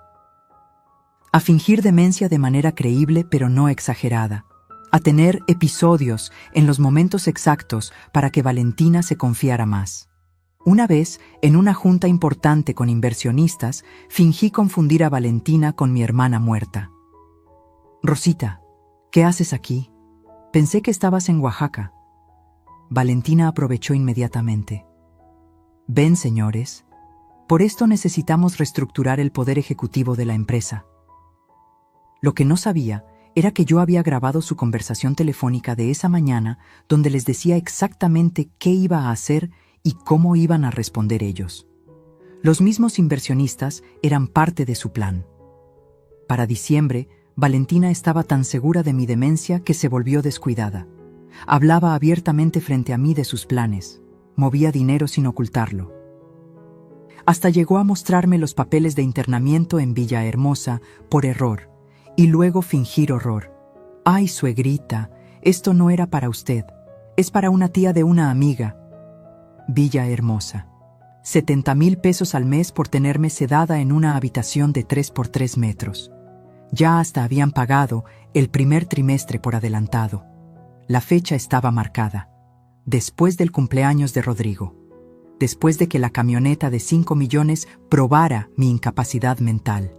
A fingir demencia de manera creíble pero no exagerada. A tener episodios en los momentos exactos para que Valentina se confiara más. Una vez, en una junta importante con inversionistas, fingí confundir a Valentina con mi hermana muerta. «Rosita, ¿qué haces aquí? Pensé que estabas en Oaxaca». Valentina aprovechó inmediatamente. «Ven, señores, por esto necesitamos reestructurar el poder ejecutivo de la empresa». Lo que no sabía era que yo había grabado su conversación telefónica de esa mañana donde les decía exactamente qué iba a hacer y cómo iban a responder ellos. Los mismos inversionistas eran parte de su plan. Para diciembre, Valentina estaba tan segura de mi demencia que se volvió descuidada. Hablaba abiertamente frente a mí de sus planes. Movía dinero sin ocultarlo. Hasta llegó a mostrarme los papeles de internamiento en Villahermosa por error. Y luego fingir horror. «Ay, suegrita, esto no era para usted. Es para una tía de una amiga». Villahermosa. 70,000 pesos al mes por tenerme sedada en una habitación de 3 por 3 metros. Ya hasta habían pagado el primer trimestre por adelantado. La fecha estaba marcada. Después del cumpleaños de Rodrigo. Después de que la camioneta de 5 millones probara mi incapacidad mental.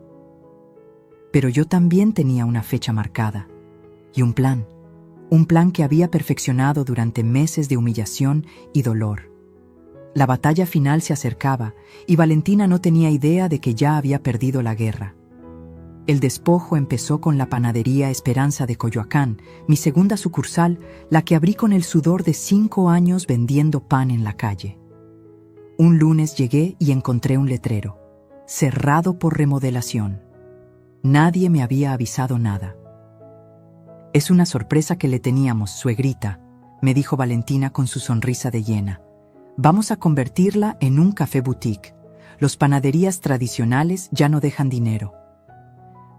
Pero yo también tenía una fecha marcada y un plan que había perfeccionado durante meses de humillación y dolor. La batalla final se acercaba y Valentina no tenía idea de que ya había perdido la guerra. El despojo empezó con la panadería Esperanza de Coyoacán, mi segunda sucursal, la que abrí con el sudor de 5 años vendiendo pan en la calle. Un lunes llegué y encontré un letrero, cerrado por remodelación. Nadie me había avisado nada. «Es una sorpresa que le teníamos, suegrita», me dijo Valentina con su sonrisa de hiena. «Vamos a convertirla en un café boutique. Los panaderías tradicionales ya no dejan dinero».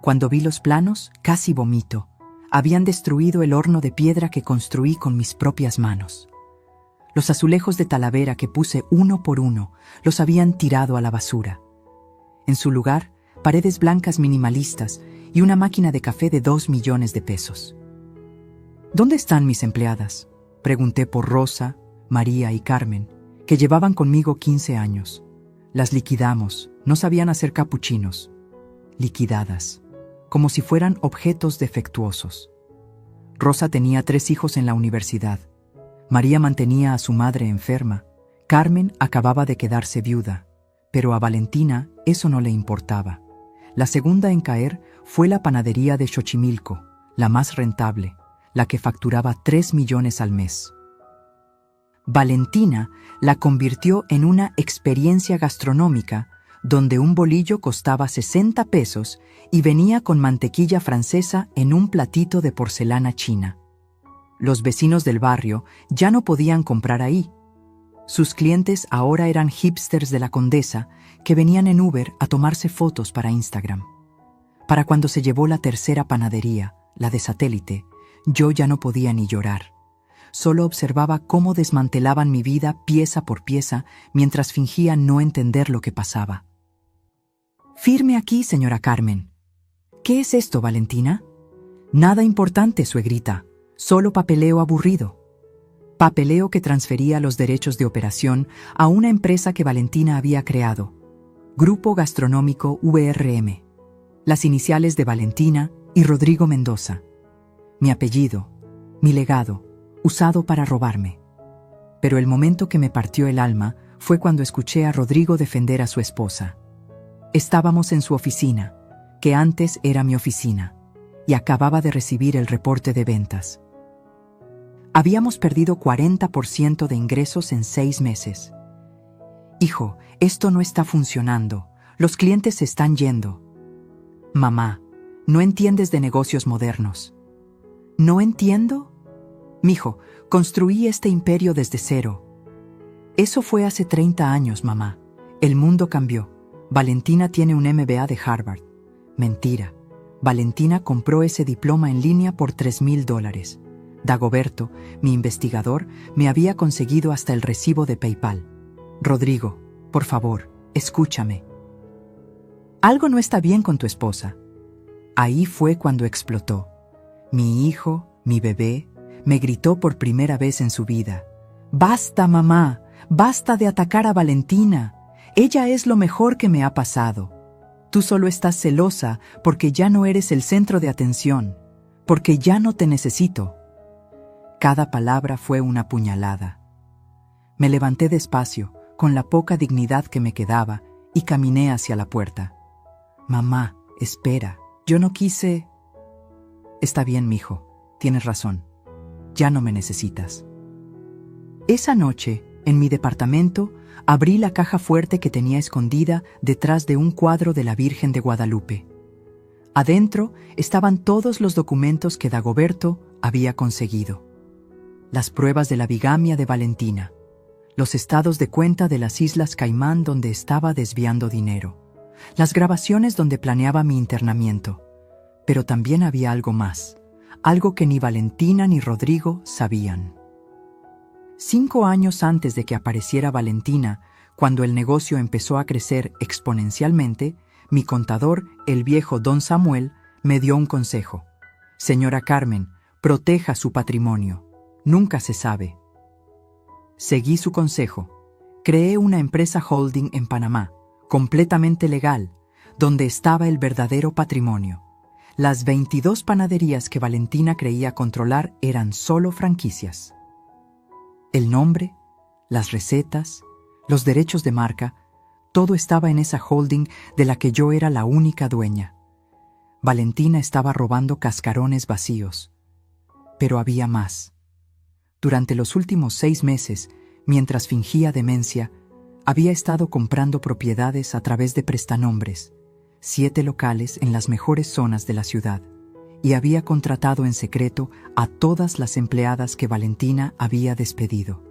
Cuando vi los planos, casi vomito. Habían destruido el horno de piedra que construí con mis propias manos. Los azulejos de Talavera que puse uno por uno, los habían tirado a la basura. En su lugar, paredes blancas minimalistas y una máquina de café de 2 millones de pesos. «¿Dónde están mis empleadas?», pregunté por Rosa, María y Carmen, que llevaban conmigo 15 años. Las liquidamos, no sabían hacer capuchinos. Liquidadas, como si fueran objetos defectuosos. Rosa tenía 3 hijos en la universidad. María mantenía a su madre enferma. Carmen acababa de quedarse viuda, pero a Valentina eso no le importaba. La segunda en caer fue la panadería de Xochimilco, la más rentable, la que facturaba 3 millones al mes. Valentina la convirtió en una experiencia gastronómica donde un bolillo costaba 60 pesos y venía con mantequilla francesa en un platito de porcelana china. Los vecinos del barrio ya no podían comprar ahí, Sus clientes ahora eran hipsters de la Condesa que venían en Uber a tomarse fotos para Instagram. Para cuando se llevó la tercera panadería, la de Satélite, yo ya no podía ni llorar. Solo observaba cómo desmantelaban mi vida pieza por pieza mientras fingía no entender lo que pasaba. «Firme aquí, señora Carmen». «¿Qué es esto, Valentina?» «Nada importante, suegrita. Solo papeleo aburrido». Papeleo que transfería los derechos de operación a una empresa que Valentina había creado. Grupo Gastronómico URM. Las iniciales de Valentina y Rodrigo Mendoza. Mi apellido, mi legado, usado para robarme. Pero el momento que me partió el alma fue cuando escuché a Rodrigo defender a su esposa. Estábamos en su oficina, que antes era mi oficina, y acababa de recibir el reporte de ventas. Habíamos perdido 40% de ingresos en 6 meses. «Hijo, esto no está funcionando. Los clientes se están yendo». «Mamá, no entiendes de negocios modernos». «¿No entiendo?» «Mijo, construí este imperio desde cero». «Eso fue hace 30 años, mamá. El mundo cambió. Valentina tiene un MBA de Harvard». «Mentira. Valentina compró ese diploma en línea por $3,000. Dagoberto, mi investigador, me había conseguido hasta el recibo de PayPal». «Rodrigo, por favor, escúchame. Algo no está bien con tu esposa». Ahí fue cuando explotó. Mi hijo, mi bebé, me gritó por primera vez en su vida: «Basta, mamá, basta de atacar a Valentina. Ella es lo mejor que me ha pasado. Tú solo estás celosa porque ya no eres el centro de atención, porque ya no te necesito». Cada palabra fue una puñalada. Me levanté despacio, con la poca dignidad que me quedaba, y caminé hacia la puerta. «Mamá, espera, yo no quise». «Está bien, mijo, tienes razón. Ya no me necesitas». Esa noche, en mi departamento, abrí la caja fuerte que tenía escondida detrás de un cuadro de la Virgen de Guadalupe. Adentro estaban todos los documentos que Dagoberto había conseguido. Las pruebas de la bigamia de Valentina, los estados de cuenta de las Islas Caimán donde estaba desviando dinero, las grabaciones donde planeaba mi internamiento. Pero también había algo más, algo que ni Valentina ni Rodrigo sabían. 5 años antes de que apareciera Valentina, cuando el negocio empezó a crecer exponencialmente, mi contador, el viejo Don Samuel, me dio un consejo: «Señora Carmen, proteja su patrimonio. Nunca se sabe». Seguí su consejo. Creé una empresa holding en Panamá, completamente legal, donde estaba el verdadero patrimonio. Las 22 panaderías que Valentina creía controlar eran solo franquicias. El nombre, las recetas, los derechos de marca, todo estaba en esa holding de la que yo era la única dueña. Valentina estaba robando cascarones vacíos. Pero había más. Durante los últimos 6 meses, mientras fingía demencia, había estado comprando propiedades a través de prestanombres, 7 locales en las mejores zonas de la ciudad, y había contratado en secreto a todas las empleadas que Valentina había despedido.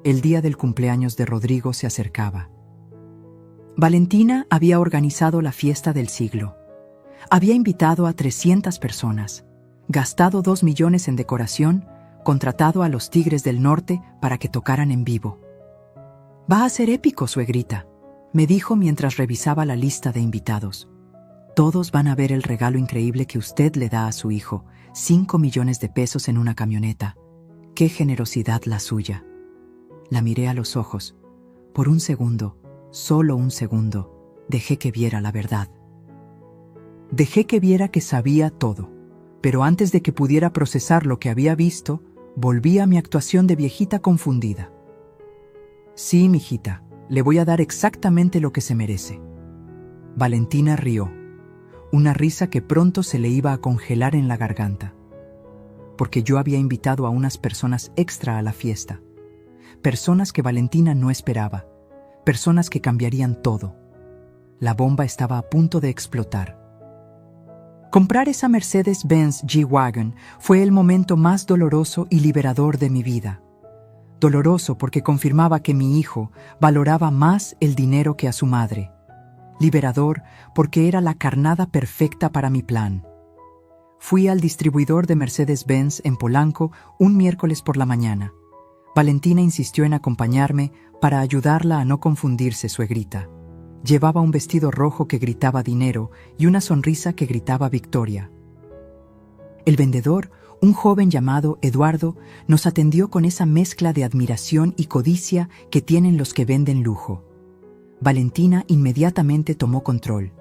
El día del cumpleaños de Rodrigo se acercaba. Valentina había organizado la fiesta del siglo. Había invitado a 300 personas, gastado 2 millones en decoración, contratado a los Tigres del Norte para que tocaran en vivo. «Va a ser épico, suegrita», me dijo mientras revisaba la lista de invitados. «Todos van a ver el regalo increíble que usted le da a su hijo, 5 millones de pesos en una camioneta. ¡Qué generosidad la suya!». La miré a los ojos. Por un segundo, solo un segundo, dejé que viera la verdad. Dejé que viera que sabía todo, pero antes de que pudiera procesar lo que había visto, volví a mi actuación de viejita confundida. «Sí, mijita, le voy a dar exactamente lo que se merece». Valentina rió, una risa que pronto se le iba a congelar en la garganta, porque yo había invitado a unas personas extra a la fiesta, personas que Valentina no esperaba, personas que cambiarían todo. La bomba estaba a punto de explotar. Comprar esa Mercedes-Benz G-Wagon fue el momento más doloroso y liberador de mi vida. Doloroso porque confirmaba que mi hijo valoraba más el dinero que a su madre. Liberador porque era la carnada perfecta para mi plan. Fui al distribuidor de Mercedes-Benz en Polanco un miércoles por la mañana. Valentina insistió en acompañarme para ayudarla a no confundirse, suegrita. Llevaba un vestido rojo que gritaba dinero y una sonrisa que gritaba victoria. El vendedor, un joven llamado Eduardo, nos atendió con esa mezcla de admiración y codicia que tienen los que venden lujo. Valentina inmediatamente tomó control.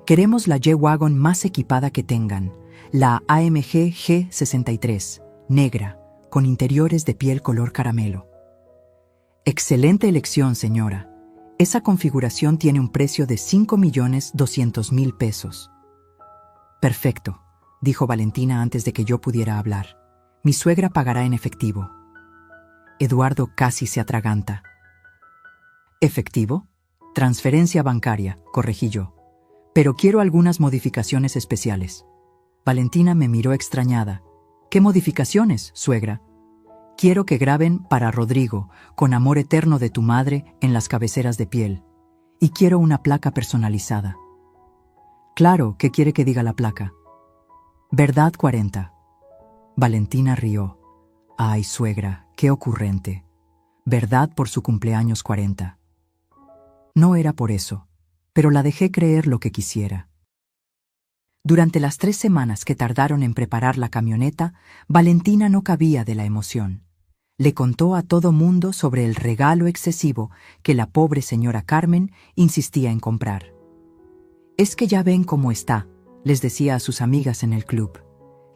Queremos la G-Wagon más equipada que tengan, la AMG G63, negra, con interiores de piel color caramelo. Excelente elección, señora. Esa configuración tiene un precio de 5.200.000 pesos. Perfecto, dijo Valentina antes de que yo pudiera hablar. Mi suegra pagará en efectivo. Eduardo casi se atraganta. ¿Efectivo? Transferencia bancaria, corregí yo. Pero quiero algunas modificaciones especiales. Valentina me miró extrañada. ¿Qué modificaciones, suegra? Quiero que graben para Rodrigo, con amor eterno de tu madre, en las cabeceras de piel. Y quiero una placa personalizada. Claro, ¿qué quiere que diga la placa? Verdad 40. Valentina rió. Ay, suegra, qué ocurrente. Verdad por su cumpleaños 40. No era por eso, pero la dejé creer lo que quisiera. Durante las 3 semanas que tardaron en preparar la camioneta, Valentina no cabía de la emoción. Le contó a todo mundo sobre el regalo excesivo que la pobre señora Carmen insistía en comprar. Es que ya ven cómo está, les decía a sus amigas en el club.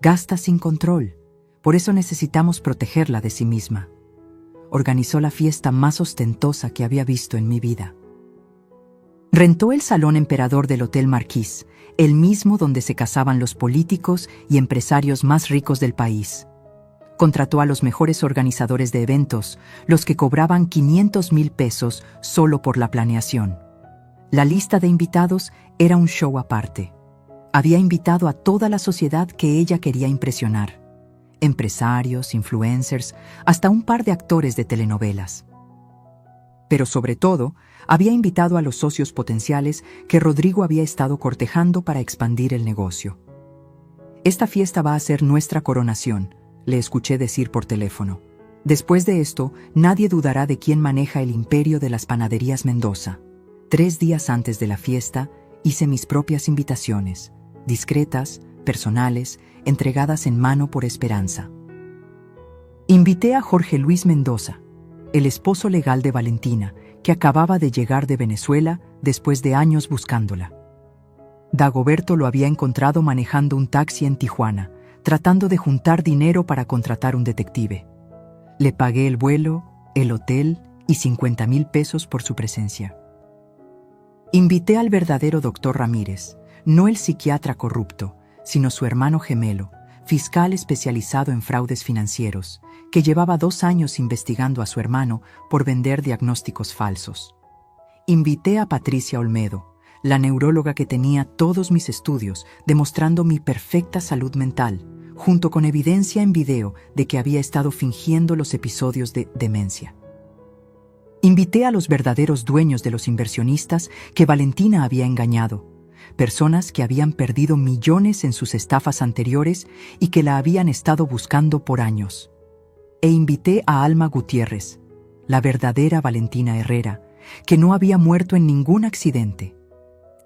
Gasta sin control, por eso necesitamos protegerla de sí misma. Organizó la fiesta más ostentosa que había visto en mi vida. Rentó el Salón Emperador del Hotel Marquis, el mismo donde se casaban los políticos y empresarios más ricos del país. Contrató a los mejores organizadores de eventos, los que cobraban 500.000 pesos solo por la planeación. La lista de invitados era un show aparte. Había invitado a toda la sociedad que ella quería impresionar. Empresarios, influencers, hasta un par de actores de telenovelas. Pero sobre todo, había invitado a los socios potenciales que Rodrigo había estado cortejando para expandir el negocio. Esta fiesta va a ser nuestra coronación, le escuché decir por teléfono. Después de esto, nadie dudará de quién maneja el imperio de las panaderías Mendoza. 3 días antes de la fiesta, hice mis propias invitaciones, discretas, personales, entregadas en mano por Esperanza. Invité a Jorge Luis Mendoza, el esposo legal de Valentina, que acababa de llegar de Venezuela después de años buscándola. Dagoberto lo había encontrado manejando un taxi en Tijuana, tratando de juntar dinero para contratar un detective. Le pagué el vuelo, el hotel y 50.000 pesos por su presencia. Invité al verdadero doctor Ramírez, no el psiquiatra corrupto, sino su hermano gemelo, fiscal especializado en fraudes financieros, que llevaba 2 años investigando a su hermano por vender diagnósticos falsos. Invité a Patricia Olmedo, la neuróloga que tenía todos mis estudios, demostrando mi perfecta salud mental, junto con evidencia en video de que había estado fingiendo los episodios de demencia. Invité a los verdaderos dueños de los inversionistas que Valentina había engañado, personas que habían perdido millones en sus estafas anteriores y que la habían estado buscando por años. E invité a Alma Gutiérrez, la verdadera Valentina Herrera, que no había muerto en ningún accidente.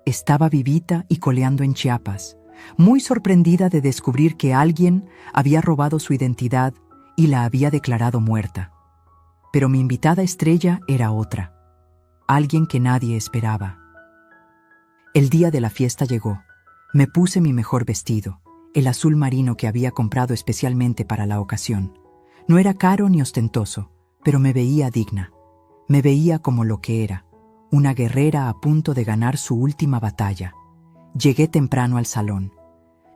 Estaba vivita y coleando en Chiapas, muy sorprendida de descubrir que alguien había robado su identidad y la había declarado muerta. Pero mi invitada estrella era otra, alguien que nadie esperaba. El día de la fiesta llegó. Me puse mi mejor vestido, el azul marino que había comprado especialmente para la ocasión. No era caro ni ostentoso, pero me veía digna. Me veía como lo que era, una guerrera a punto de ganar su última batalla. Llegué temprano al salón.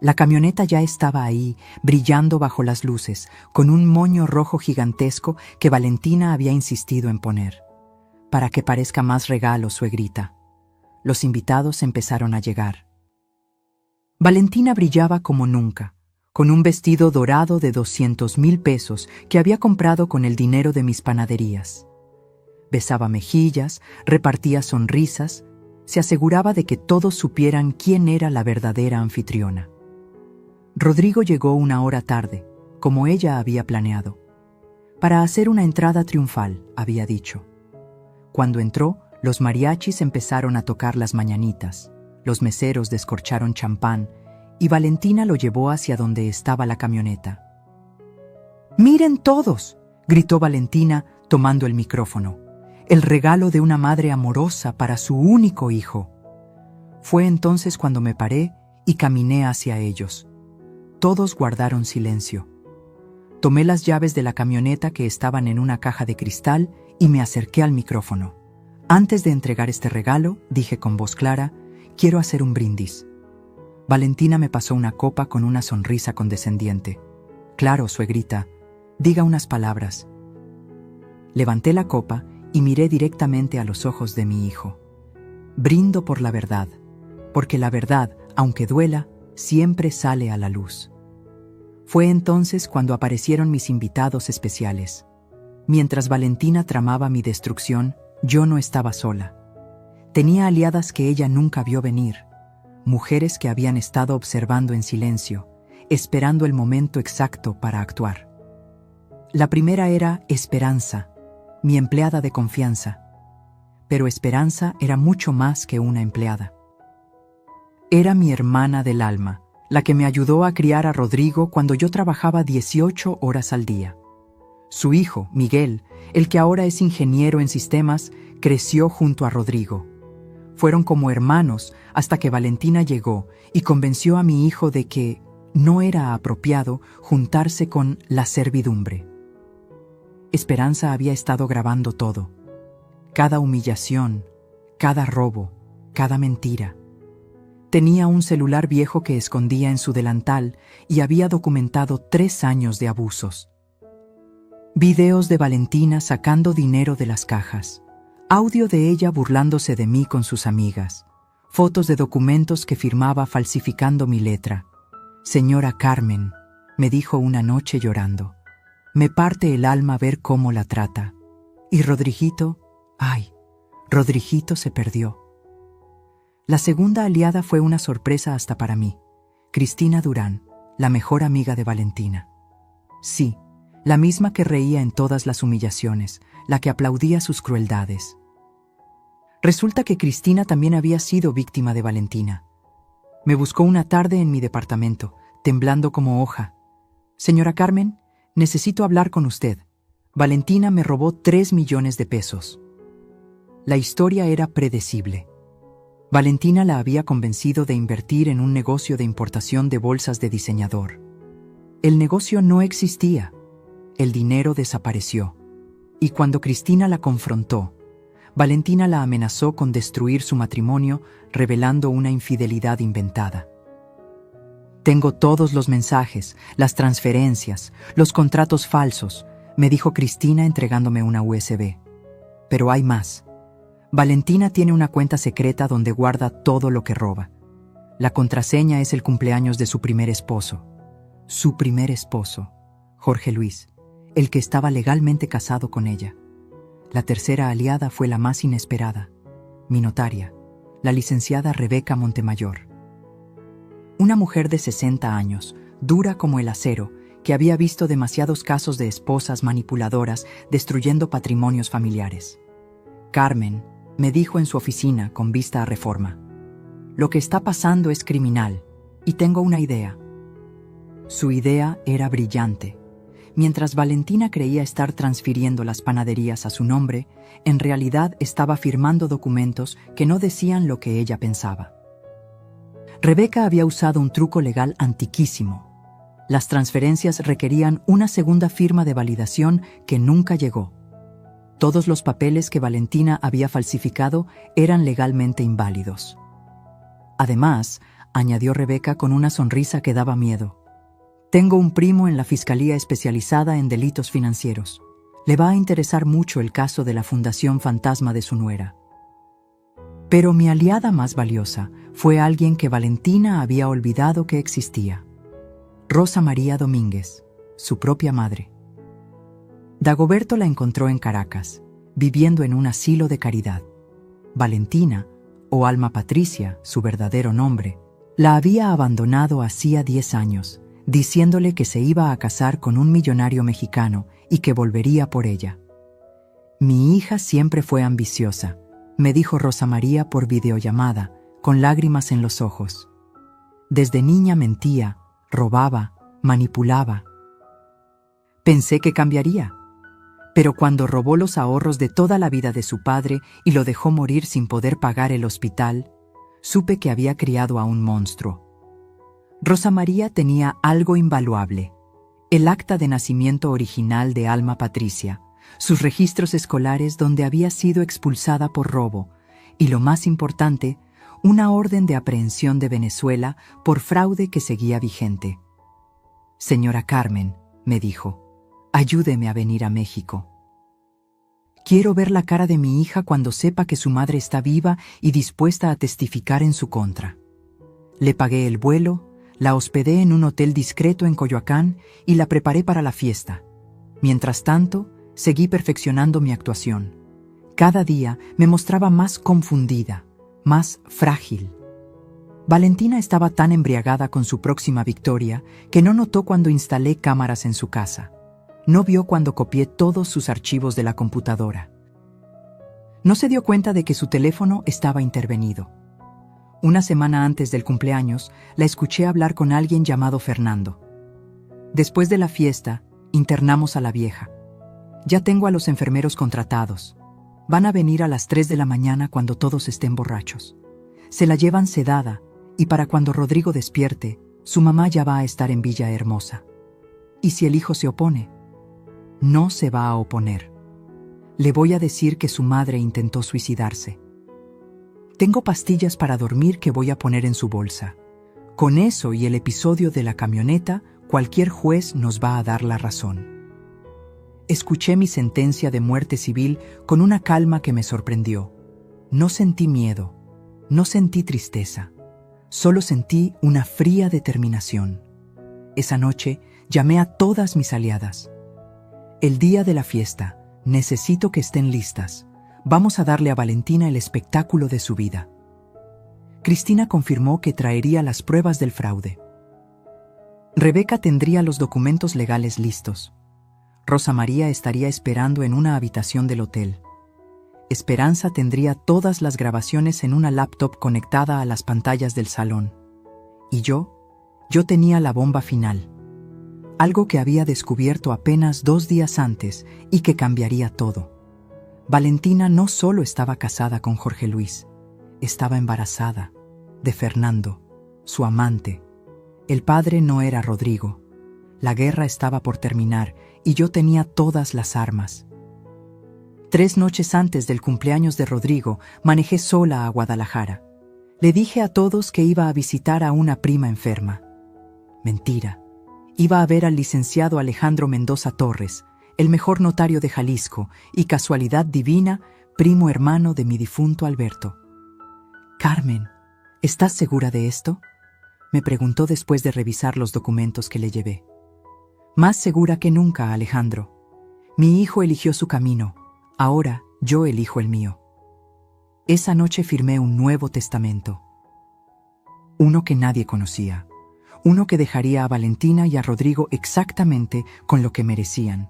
La camioneta ya estaba ahí, brillando bajo las luces, con un moño rojo gigantesco que Valentina había insistido en poner. Para que parezca más regalo, suegrita. Los invitados empezaron a llegar. Valentina brillaba como nunca, con un vestido dorado de 200,000 pesos que había comprado con el dinero de mis panaderías. Besaba mejillas, repartía sonrisas, se aseguraba de que todos supieran quién era la verdadera anfitriona. Rodrigo llegó 1 hora tarde, como ella había planeado, para hacer una entrada triunfal, había dicho. Cuando entró, los mariachis empezaron a tocar las mañanitas, los meseros descorcharon champán y Valentina lo llevó hacia donde estaba la camioneta. «¡Miren todos!», gritó Valentina tomando el micrófono. «El regalo de una madre amorosa para su único hijo». Fue entonces cuando me paré y caminé hacia ellos. Todos guardaron silencio. Tomé las llaves de la camioneta que estaban en una caja de cristal y me acerqué al micrófono. Antes de entregar este regalo, dije con voz clara, «Quiero hacer un brindis». Valentina me pasó una copa con una sonrisa condescendiente. «Claro, suegrita, diga unas palabras». Levanté la copa y miré directamente a los ojos de mi hijo. «Brindo por la verdad, porque la verdad, aunque duela, siempre sale a la luz». Fue entonces cuando aparecieron mis invitados especiales. Mientras Valentina tramaba mi destrucción, yo no estaba sola. Tenía aliadas que ella nunca vio venir, mujeres que habían estado observando en silencio, esperando el momento exacto para actuar. La primera era Esperanza, mi empleada de confianza. Pero Esperanza era mucho más que una empleada. Era mi hermana del alma, la que me ayudó a criar a Rodrigo cuando yo trabajaba 18 horas al día. Su hijo, Miguel, el que ahora es ingeniero en sistemas, creció junto a Rodrigo. Fueron como hermanos hasta que Valentina llegó y convenció a mi hijo de que no era apropiado juntarse con la servidumbre. Esperanza había estado grabando todo. Cada humillación, cada robo, cada mentira. Tenía un celular viejo que escondía en su delantal y había documentado 3 años de abusos. Videos de Valentina sacando dinero de las cajas. Audio de ella burlándose de mí con sus amigas. Fotos de documentos que firmaba falsificando mi letra. «Señora Carmen», me dijo una noche llorando. «Me parte el alma ver cómo la trata. Y Rodriguito, ay, Rodriguito se perdió». La segunda aliada fue una sorpresa hasta para mí. Cristina Durán, la mejor amiga de Valentina. Sí, la misma que reía en todas las humillaciones, la que aplaudía sus crueldades. Resulta que Cristina también había sido víctima de Valentina. Me buscó una tarde en mi departamento, temblando como hoja. «Señora Carmen, necesito hablar con usted. Valentina me robó 3 millones de pesos». La historia era predecible. Valentina la había convencido de invertir en un negocio de importación de bolsas de diseñador. El negocio no existía. El dinero desapareció. Y cuando Cristina la confrontó, Valentina la amenazó con destruir su matrimonio, revelando una infidelidad inventada. «Tengo todos los mensajes, las transferencias, los contratos falsos», me dijo Cristina entregándome una USB. «Pero hay más. Valentina tiene una cuenta secreta donde guarda todo lo que roba. La contraseña es el cumpleaños de su primer esposo. Su primer esposo, Jorge Luis, el que estaba legalmente casado con ella. La tercera aliada fue la más inesperada, mi notaria, la licenciada Rebeca Montemayor. Una mujer de 60 años, dura como el acero, que había visto demasiados casos de esposas manipuladoras destruyendo patrimonios familiares. «Carmen», me dijo en su oficina con vista a Reforma, «lo que está pasando es criminal, y tengo una idea». Su idea era brillante. Mientras Valentina creía estar transfiriendo las panaderías a su nombre, en realidad estaba firmando documentos que no decían lo que ella pensaba. Rebeca había usado un truco legal antiquísimo. Las transferencias requerían una segunda firma de validación que nunca llegó. Todos los papeles que Valentina había falsificado eran legalmente inválidos. Además, añadió Rebeca con una sonrisa que daba miedo, «tengo un primo en la Fiscalía especializada en delitos financieros. Le va a interesar mucho el caso de la Fundación Fantasma de su nuera». Pero mi aliada más valiosa fue alguien que Valentina había olvidado que existía. Rosa María Domínguez, su propia madre. Dagoberto la encontró en Caracas, viviendo en un asilo de caridad. Valentina, o Alma Patricia, su verdadero nombre, la había abandonado hacía 10 años, diciéndole que se iba a casar con un millonario mexicano y que volvería por ella. Mi hija siempre fue ambiciosa, me dijo Rosa María por videollamada, con lágrimas en los ojos. Desde niña mentía, robaba, manipulaba. Pensé que cambiaría, pero cuando robó los ahorros de toda la vida de su padre y lo dejó morir sin poder pagar el hospital, supe que había criado a un monstruo. Rosa María tenía algo invaluable: el acta de nacimiento original de Alma Patricia, sus registros escolares donde había sido expulsada por robo y, lo más importante, una orden de aprehensión de Venezuela por fraude que seguía vigente. Señora Carmen, me dijo, ayúdeme a venir a México. Quiero ver la cara de mi hija cuando sepa que su madre está viva y dispuesta a testificar en su contra. Le pagué el vuelo, la hospedé en un hotel discreto en Coyoacán y la preparé para la fiesta. Mientras tanto, seguí perfeccionando mi actuación. Cada día me mostraba más confundida, más frágil. Valentina estaba tan embriagada con su próxima victoria que no notó cuando instalé cámaras en su casa. No vio cuando copié todos sus archivos de la computadora. No se dio cuenta de que su teléfono estaba intervenido. Una semana antes del cumpleaños, la escuché hablar con alguien llamado Fernando. Después de la fiesta, internamos a la vieja. Ya tengo a los enfermeros contratados. Van a venir a las 3 de la mañana cuando todos estén borrachos. Se la llevan sedada y para cuando Rodrigo despierte, su mamá ya va a estar en Villahermosa. ¿Y si el hijo se opone? No se va a oponer. Le voy a decir que su madre intentó suicidarse. Tengo pastillas para dormir que voy a poner en su bolsa. Con eso y el episodio de la camioneta, cualquier juez nos va a dar la razón. Escuché mi sentencia de muerte civil con una calma que me sorprendió. No sentí miedo, no sentí tristeza, solo sentí una fría determinación. Esa noche llamé a todas mis aliadas. El día de la fiesta, necesito que estén listas. Vamos a darle a Valentina el espectáculo de su vida. Cristina confirmó que traería las pruebas del fraude. Rebeca tendría los documentos legales listos. Rosa María estaría esperando en una habitación del hotel. Esperanza tendría todas las grabaciones en una laptop conectada a las pantallas del salón. Y yo tenía la bomba final. Algo que había descubierto apenas 2 días antes y que cambiaría todo. Valentina no solo estaba casada con Jorge Luis, estaba embarazada de Fernando, su amante. El padre no era Rodrigo. La guerra estaba por terminar y yo tenía todas las armas. 3 noches antes del cumpleaños de Rodrigo, manejé sola a Guadalajara. Le dije a todos que iba a visitar a una prima enferma. Mentira. Iba a ver al licenciado Alejandro Mendoza Torres, el mejor notario de Jalisco y, casualidad divina, primo hermano de mi difunto Alberto. Carmen, ¿estás segura de esto?, me preguntó después de revisar los documentos que le llevé. Más segura que nunca, Alejandro. Mi hijo eligió su camino, ahora yo elijo el mío. Esa noche firmé un nuevo testamento. Uno que nadie conocía. Uno que dejaría a Valentina y a Rodrigo exactamente con lo que merecían.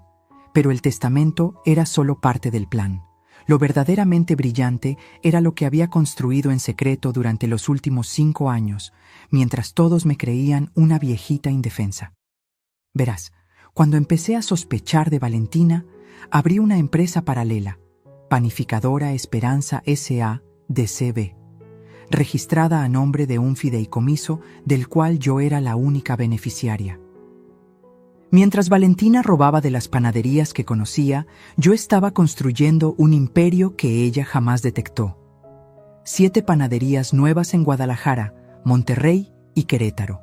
Pero el testamento era solo parte del plan. Lo verdaderamente brillante era lo que había construido en secreto durante los últimos 5 años, mientras todos me creían una viejita indefensa. Verás, cuando empecé a sospechar de Valentina, abrí una empresa paralela, Panificadora Esperanza S.A. de C.B., registrada a nombre de un fideicomiso del cual yo era la única beneficiaria. Mientras Valentina robaba de las panaderías que conocía, yo estaba construyendo un imperio que ella jamás detectó. 7 panaderías nuevas en Guadalajara, Monterrey y Querétaro.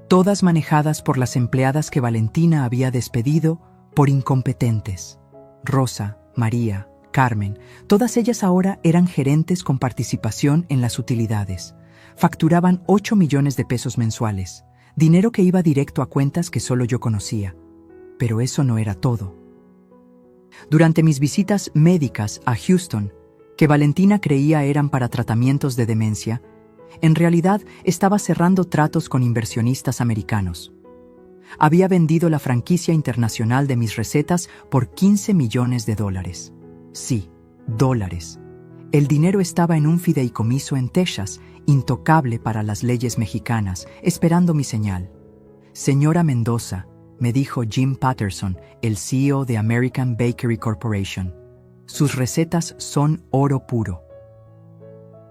Todas manejadas por las empleadas que Valentina había despedido por incompetentes. Rosa, María, Carmen, todas ellas ahora eran gerentes con participación en las utilidades. Facturaban 8 millones de pesos mensuales. dinero que iba directo a cuentas que solo yo conocía. Pero eso no era todo. Durante mis visitas médicas a Houston, que Valentina creía eran para tratamientos de demencia, en realidad estaba cerrando tratos con inversionistas americanos. Había vendido la franquicia internacional de mis recetas por $15 millones. Sí, dólares. El dinero estaba en un fideicomiso en Texas, intocable para las leyes mexicanas, esperando mi señal. Señora Mendoza, me dijo Jim Patterson, el CEO de American Bakery Corporation, sus recetas son oro puro.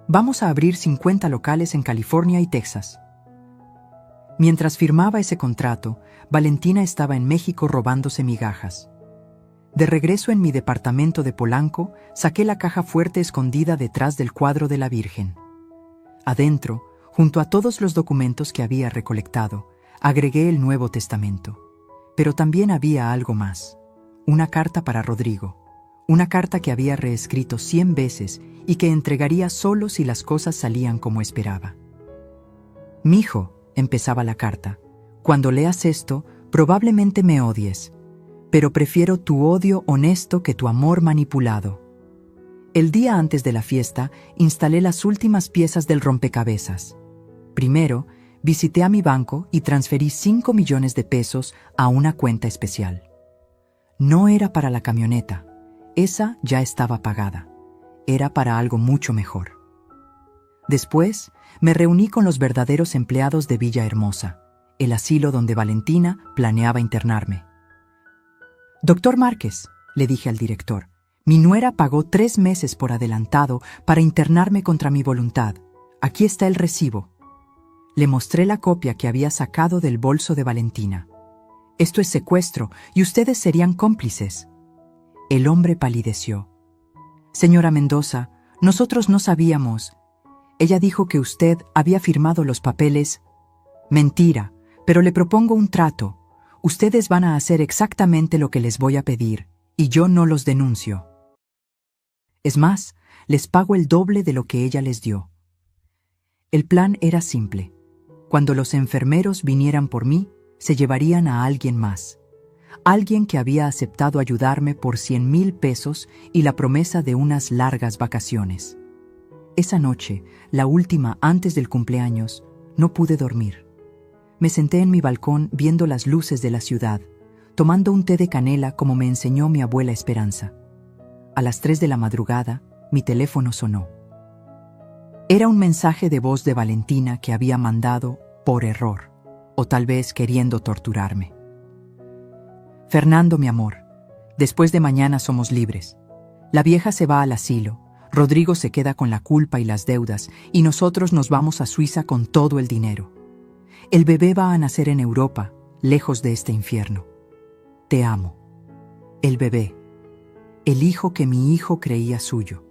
Vamos a abrir 50 locales en California y Texas. Mientras firmaba ese contrato, Valentina estaba en México robándose migajas. De regreso en mi departamento de Polanco, saqué la caja fuerte escondida detrás del cuadro de la Virgen. Adentro, junto a todos los documentos que había recolectado, agregué el Nuevo Testamento. Pero también había algo más. Una carta para Rodrigo. Una carta que había reescrito 100 veces y que entregaría solo si las cosas salían como esperaba. «Mijo», empezaba la carta, «cuando leas esto, probablemente me odies, pero prefiero tu odio honesto que tu amor manipulado. El día antes de la fiesta, instalé las últimas piezas del rompecabezas. Primero, visité a mi banco y transferí 5 millones de pesos a una cuenta especial. No era para la camioneta, esa ya estaba pagada. Era para algo mucho mejor. Después, me reuní con los verdaderos empleados de Villahermosa, el asilo donde Valentina planeaba internarme. «Doctor Márquez», le dije al director, «mi nuera pagó 3 meses por adelantado para internarme contra mi voluntad. Aquí está el recibo». Le mostré la copia que había sacado del bolso de Valentina. «Esto es secuestro y ustedes serían cómplices». El hombre palideció. «Señora Mendoza, nosotros no sabíamos. Ella dijo que usted había firmado los papeles». «Mentira, pero le propongo un trato. Ustedes van a hacer exactamente lo que les voy a pedir, y yo no los denuncio. Es más, les pago el doble de lo que ella les dio». El plan era simple. Cuando los enfermeros vinieran por mí, se llevarían a alguien más. Alguien que había aceptado ayudarme por 100,000 pesos y la promesa de unas largas vacaciones. Esa noche, la última antes del cumpleaños, no pude dormir. Me senté en mi balcón viendo las luces de la ciudad, tomando un té de canela como me enseñó mi abuela Esperanza. A las 3 de la madrugada, mi teléfono sonó. Era un mensaje de voz de Valentina que había mandado por error, o tal vez queriendo torturarme. «Fernando, mi amor, después de mañana somos libres. La vieja se va al asilo, Rodrigo se queda con la culpa y las deudas, y nosotros nos vamos a Suiza con todo el dinero. El bebé va a nacer en Europa, lejos de este infierno. Te amo. El bebé, el hijo que mi hijo creía suyo».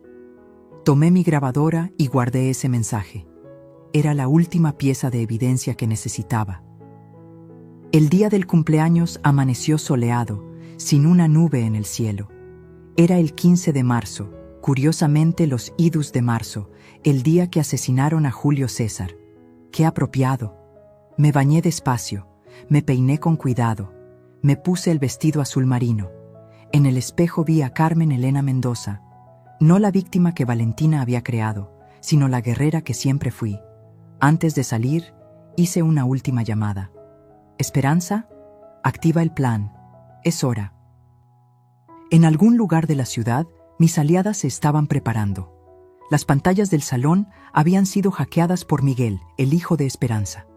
Tomé mi grabadora y guardé ese mensaje. Era la última pieza de evidencia que necesitaba. El día del cumpleaños amaneció soleado, sin una nube en el cielo. Era el 15 de marzo, curiosamente los idus de marzo, el día que asesinaron a Julio César. ¡Qué apropiado! Me bañé despacio, me peiné con cuidado, me puse el vestido azul marino. En el espejo vi a Carmen Elena Mendoza, no la víctima que Valentina había creado, sino la guerrera que siempre fui. Antes de salir, hice una última llamada. «Esperanza, activa el plan. Es hora». En algún lugar de la ciudad, mis aliadas se estaban preparando. Las pantallas del salón habían sido hackeadas por Miguel, el hijo de Esperanza.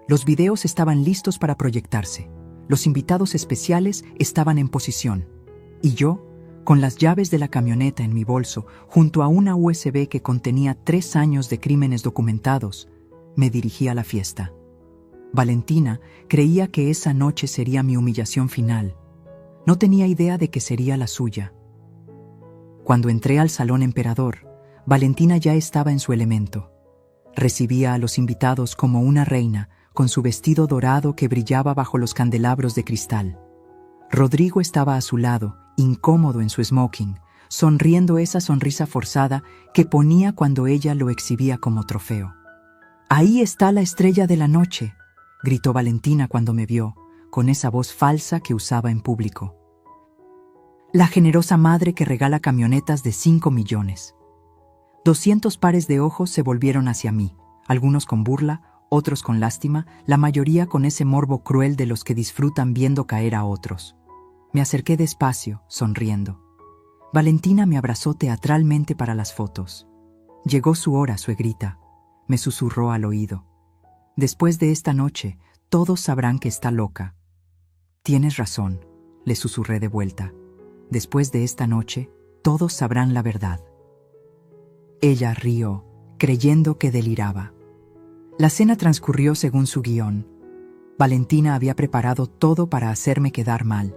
Los videos estaban listos para proyectarse. Los invitados especiales estaban en posición. Y yo, con las llaves de la camioneta en mi bolso, junto a una USB que contenía 3 años de crímenes documentados, me dirigí a la fiesta. Valentina creía que esa noche sería mi humillación final. No tenía idea de que sería la suya. Cuando entré al Salón Emperador, Valentina ya estaba en su elemento. Recibía a los invitados como una reina, con su vestido dorado que brillaba bajo los candelabros de cristal. Rodrigo estaba a su lado, incómodo en su smoking, sonriendo esa sonrisa forzada que ponía cuando ella lo exhibía como trofeo. «Ahí está la estrella de la noche», gritó Valentina cuando me vio, con esa voz falsa que usaba en público. La generosa madre que regala camionetas de 5 millones. 200 pares de ojos se volvieron hacia mí, algunos con burla, otros con lástima, la mayoría con ese morbo cruel de los que disfrutan viendo caer a otros. Me acerqué despacio, sonriendo. Valentina me abrazó teatralmente para las fotos. Llegó su hora, suegrita, me susurró al oído. Después de esta noche, todos sabrán que está loca. Tienes razón, le susurré de vuelta. Después de esta noche, todos sabrán la verdad. Ella rió, creyendo que deliraba. La cena transcurrió según su guión. Valentina había preparado todo para hacerme quedar mal.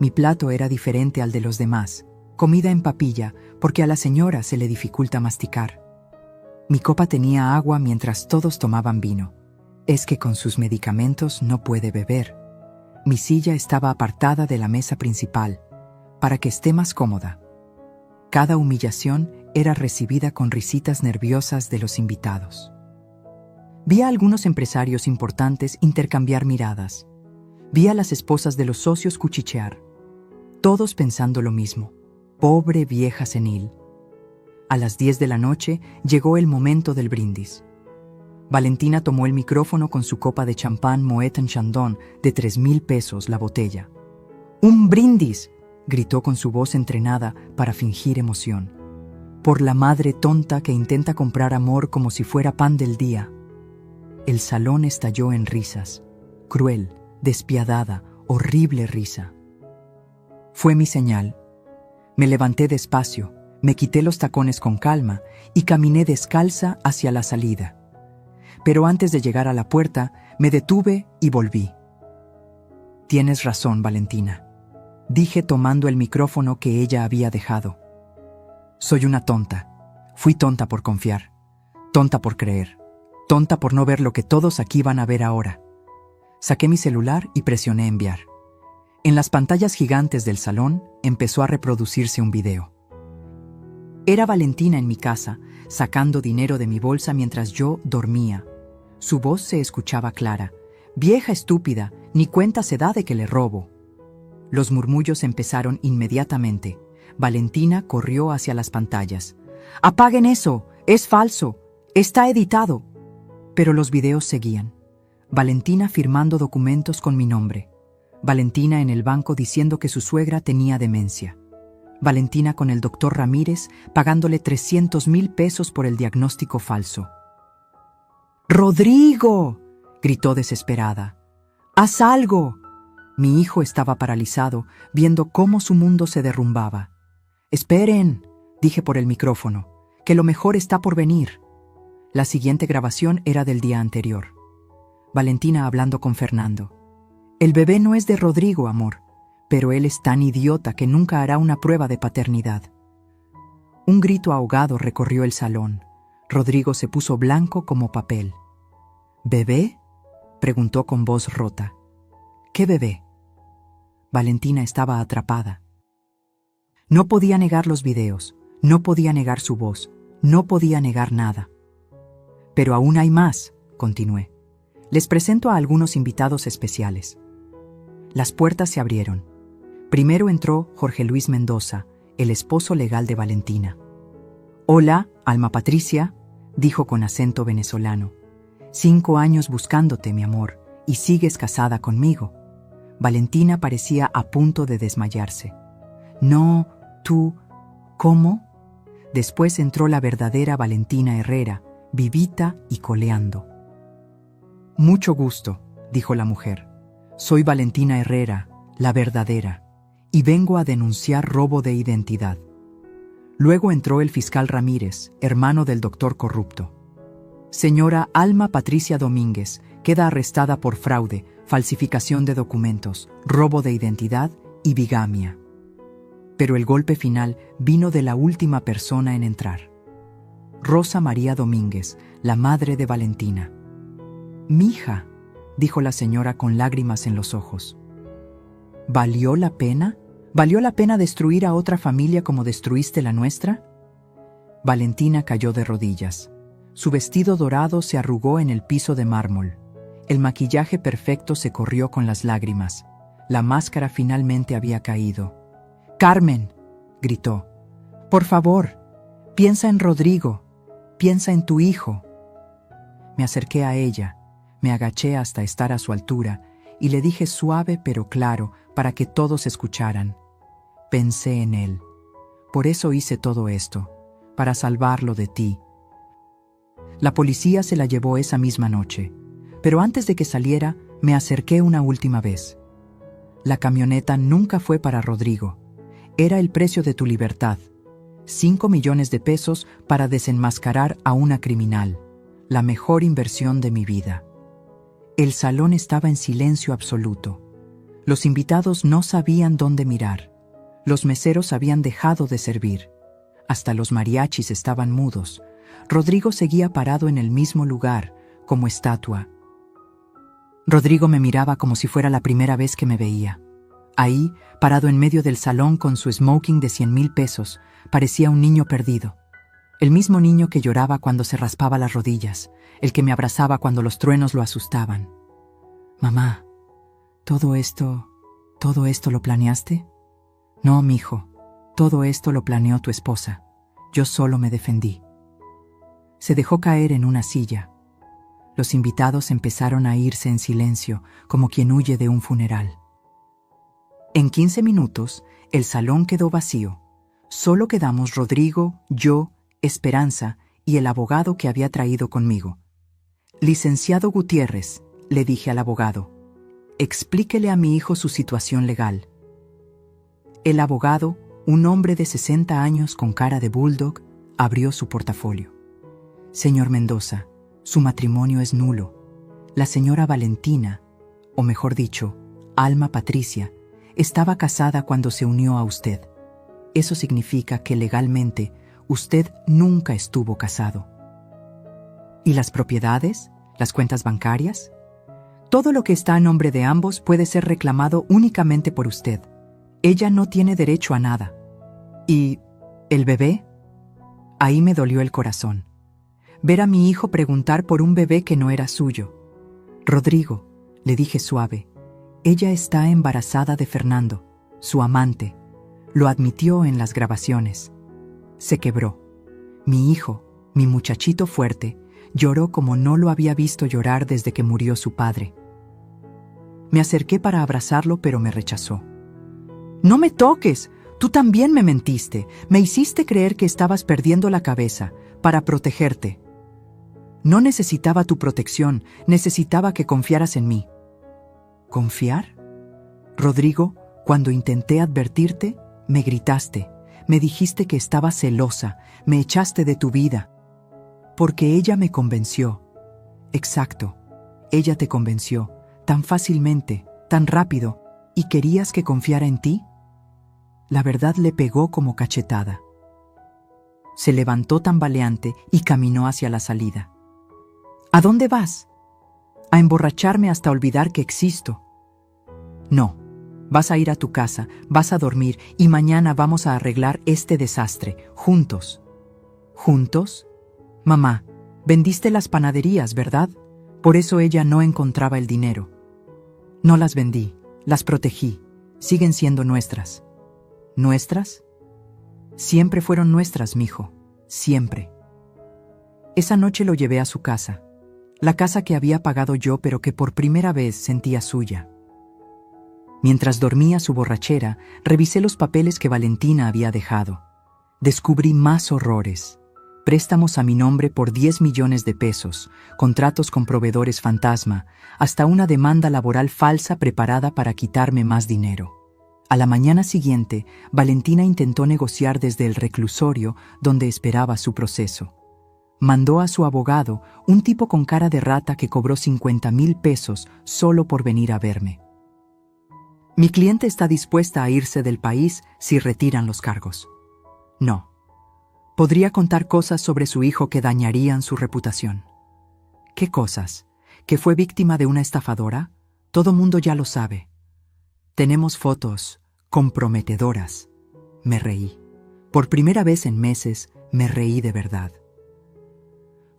Mi plato era diferente al de los demás, comida en papilla, porque a la señora se le dificulta masticar. Mi copa tenía agua mientras todos tomaban vino. Es que con sus medicamentos no puede beber. Mi silla estaba apartada de la mesa principal, para que esté más cómoda. Cada humillación era recibida con risitas nerviosas de los invitados. Vi a algunos empresarios importantes intercambiar miradas. Vi a las esposas de los socios cuchichear. Todos pensando lo mismo. Pobre vieja senil. A las 10 de la noche llegó el momento del brindis. Valentina tomó el micrófono con su copa de champán Moet en Chandon de 3,000 pesos la botella. ¡Un brindis!, gritó con su voz entrenada para fingir emoción. Por la madre tonta que intenta comprar amor como si fuera pan del día. El salón estalló en risas. Cruel, despiadada, horrible risa. Fue mi señal. Me levanté despacio, me quité los tacones con calma y caminé descalza hacia la salida. Pero antes de llegar a la puerta, me detuve y volví. Tienes razón, Valentina, dije tomando el micrófono que ella había dejado. Soy una tonta. Fui tonta por confiar, tonta por creer, tonta por no ver lo que todos aquí van a ver ahora. Saqué mi celular y presioné enviar. En las pantallas gigantes del salón empezó a reproducirse un video. Era Valentina en mi casa, sacando dinero de mi bolsa mientras yo dormía. Su voz se escuchaba clara. Vieja estúpida, ni cuenta se da de que le robo. Los murmullos empezaron inmediatamente. Valentina corrió hacia las pantallas. ¡Apaguen eso! ¡Es falso! ¡Está editado! Pero los videos seguían. Valentina firmando documentos con mi nombre. Valentina en el banco diciendo que su suegra tenía demencia. Valentina con el doctor Ramírez pagándole 300,000 pesos por el diagnóstico falso. ¡Rodrigo!, gritó desesperada. ¡Haz algo! Mi hijo estaba paralizado, viendo cómo su mundo se derrumbaba. «Esperen», dije por el micrófono, «que lo mejor está por venir». La siguiente grabación era del día anterior. Valentina hablando con Fernando. «El bebé no es de Rodrigo, amor, pero él es tan idiota que nunca hará una prueba de paternidad». Un grito ahogado recorrió el salón. Rodrigo se puso blanco como papel. «¿Bebé?», preguntó con voz rota. «¿Qué bebé?». Valentina estaba atrapada. No podía negar los videos, no podía negar su voz, no podía negar nada. «Pero aún hay más», continué. «Les presento a algunos invitados especiales». Las puertas se abrieron. Primero entró Jorge Luis Mendoza, el esposo legal de Valentina. «Hola, Alma Patricia», dijo con acento venezolano. 5 años buscándote, mi amor, y sigues casada conmigo». Valentina parecía a punto de desmayarse. «No, tú, ¿cómo?». Después entró la verdadera Valentina Herrera, vivita y coleando. «Mucho gusto», dijo la mujer. «Soy Valentina Herrera, la verdadera, y vengo a denunciar robo de identidad». Luego entró el fiscal Ramírez, hermano del doctor corrupto. «Señora Alma Patricia Domínguez queda arrestada por fraude, falsificación de documentos, robo de identidad y bigamia». Pero el golpe final vino de la última persona en entrar. Rosa María Domínguez, la madre de Valentina. «Mija», dijo la señora con lágrimas en los ojos. «¿Valió la pena? ¿Valió la pena destruir a otra familia como destruiste la nuestra?». Valentina cayó de rodillas. Su vestido dorado se arrugó en el piso de mármol. El maquillaje perfecto se corrió con las lágrimas. La máscara finalmente había caído. «¡Carmen!», gritó. «Por favor, piensa en Rodrigo, piensa en tu hijo». Me acerqué a ella, me agaché hasta estar a su altura y le dije suave pero claro para que todos escucharan. Pensé en él. Por eso hice todo esto, para salvarlo de ti. La policía se la llevó esa misma noche, pero antes de que saliera, me acerqué una última vez. La camioneta nunca fue para Rodrigo. Era el precio de tu libertad. 5 millones de pesos para desenmascarar a una criminal. La mejor inversión de mi vida. El salón estaba en silencio absoluto. Los invitados no sabían dónde mirar. Los meseros habían dejado de servir. Hasta los mariachis estaban mudos. Rodrigo seguía parado en el mismo lugar, como estatua. Rodrigo me miraba como si fuera la primera vez que me veía. Ahí, parado en medio del salón con su smoking de 100,000 pesos, parecía un niño perdido. El mismo niño que lloraba cuando se raspaba las rodillas, el que me abrazaba cuando los truenos lo asustaban. «Mamá, ¿todo esto lo planeaste?» «No, mijo, todo esto lo planeó tu esposa. Yo solo me defendí». Se dejó caer en una silla. Los invitados empezaron a irse en silencio, como quien huye de un funeral. En 15 minutos, el salón quedó vacío. Solo quedamos Rodrigo, yo, Esperanza y el abogado que había traído conmigo. «Licenciado Gutiérrez», le dije al abogado, «explíquele a mi hijo su situación legal». El abogado, un hombre de 60 años con cara de bulldog, abrió su portafolio. «Señor Mendoza, su matrimonio es nulo. La señora Valentina, o mejor dicho, Alma Patricia, estaba casada cuando se unió a usted. Eso significa que legalmente usted nunca estuvo casado». «¿Y las propiedades? ¿Las cuentas bancarias?» «Todo lo que está a nombre de ambos puede ser reclamado únicamente por usted. Ella no tiene derecho a nada». «¿Y el bebé?» Ahí me dolió el corazón. Ver a mi hijo preguntar por un bebé que no era suyo. «Rodrigo», le dije suave, «ella está embarazada de Fernando, su amante. Lo admitió en las grabaciones». Se quebró. Mi hijo, mi muchachito fuerte, lloró como no lo había visto llorar desde que murió su padre. Me acerqué para abrazarlo, pero me rechazó. «No me toques, tú también me mentiste, me hiciste creer que estabas perdiendo la cabeza, para protegerte». «No necesitaba tu protección, necesitaba que confiaras en mí». «¿Confiar? Rodrigo, cuando intenté advertirte, me gritaste. Me dijiste que estaba celosa, me echaste de tu vida». «Porque ella me convenció». «Exacto, ella te convenció, tan fácilmente, tan rápido, ¿y querías que confiara en ti?». La verdad le pegó como cachetada. Se levantó tambaleante y caminó hacia la salida. «¿A dónde vas?». «A emborracharme hasta olvidar que existo». «No. Vas a ir a tu casa, vas a dormir y mañana vamos a arreglar este desastre, juntos». «¿Juntos? Mamá, vendiste las panaderías, ¿verdad? Por eso ella no encontraba el dinero». «No las vendí, las protegí. Siguen siendo nuestras». «¿Nuestras?». «Siempre fueron nuestras, mijo. Siempre». Esa noche lo llevé a su casa. La casa que había pagado yo, pero que por primera vez sentía suya. Mientras dormía su borrachera, revisé los papeles que Valentina había dejado. Descubrí más horrores. Préstamos a mi nombre por 10 millones de pesos, contratos con proveedores fantasma, hasta una demanda laboral falsa preparada para quitarme más dinero. A la mañana siguiente, Valentina intentó negociar desde el reclusorio donde esperaba su proceso. Mandó a su abogado, un tipo con cara de rata que cobró 50,000 pesos solo por venir a verme. «Mi cliente está dispuesta a irse del país si retiran los cargos». «No. Podría contar cosas sobre su hijo que dañarían su reputación». «¿Qué cosas? ¿Que fue víctima de una estafadora? Todo mundo ya lo sabe». «Tenemos fotos comprometedoras». Me reí. Por primera vez en meses, me reí de verdad.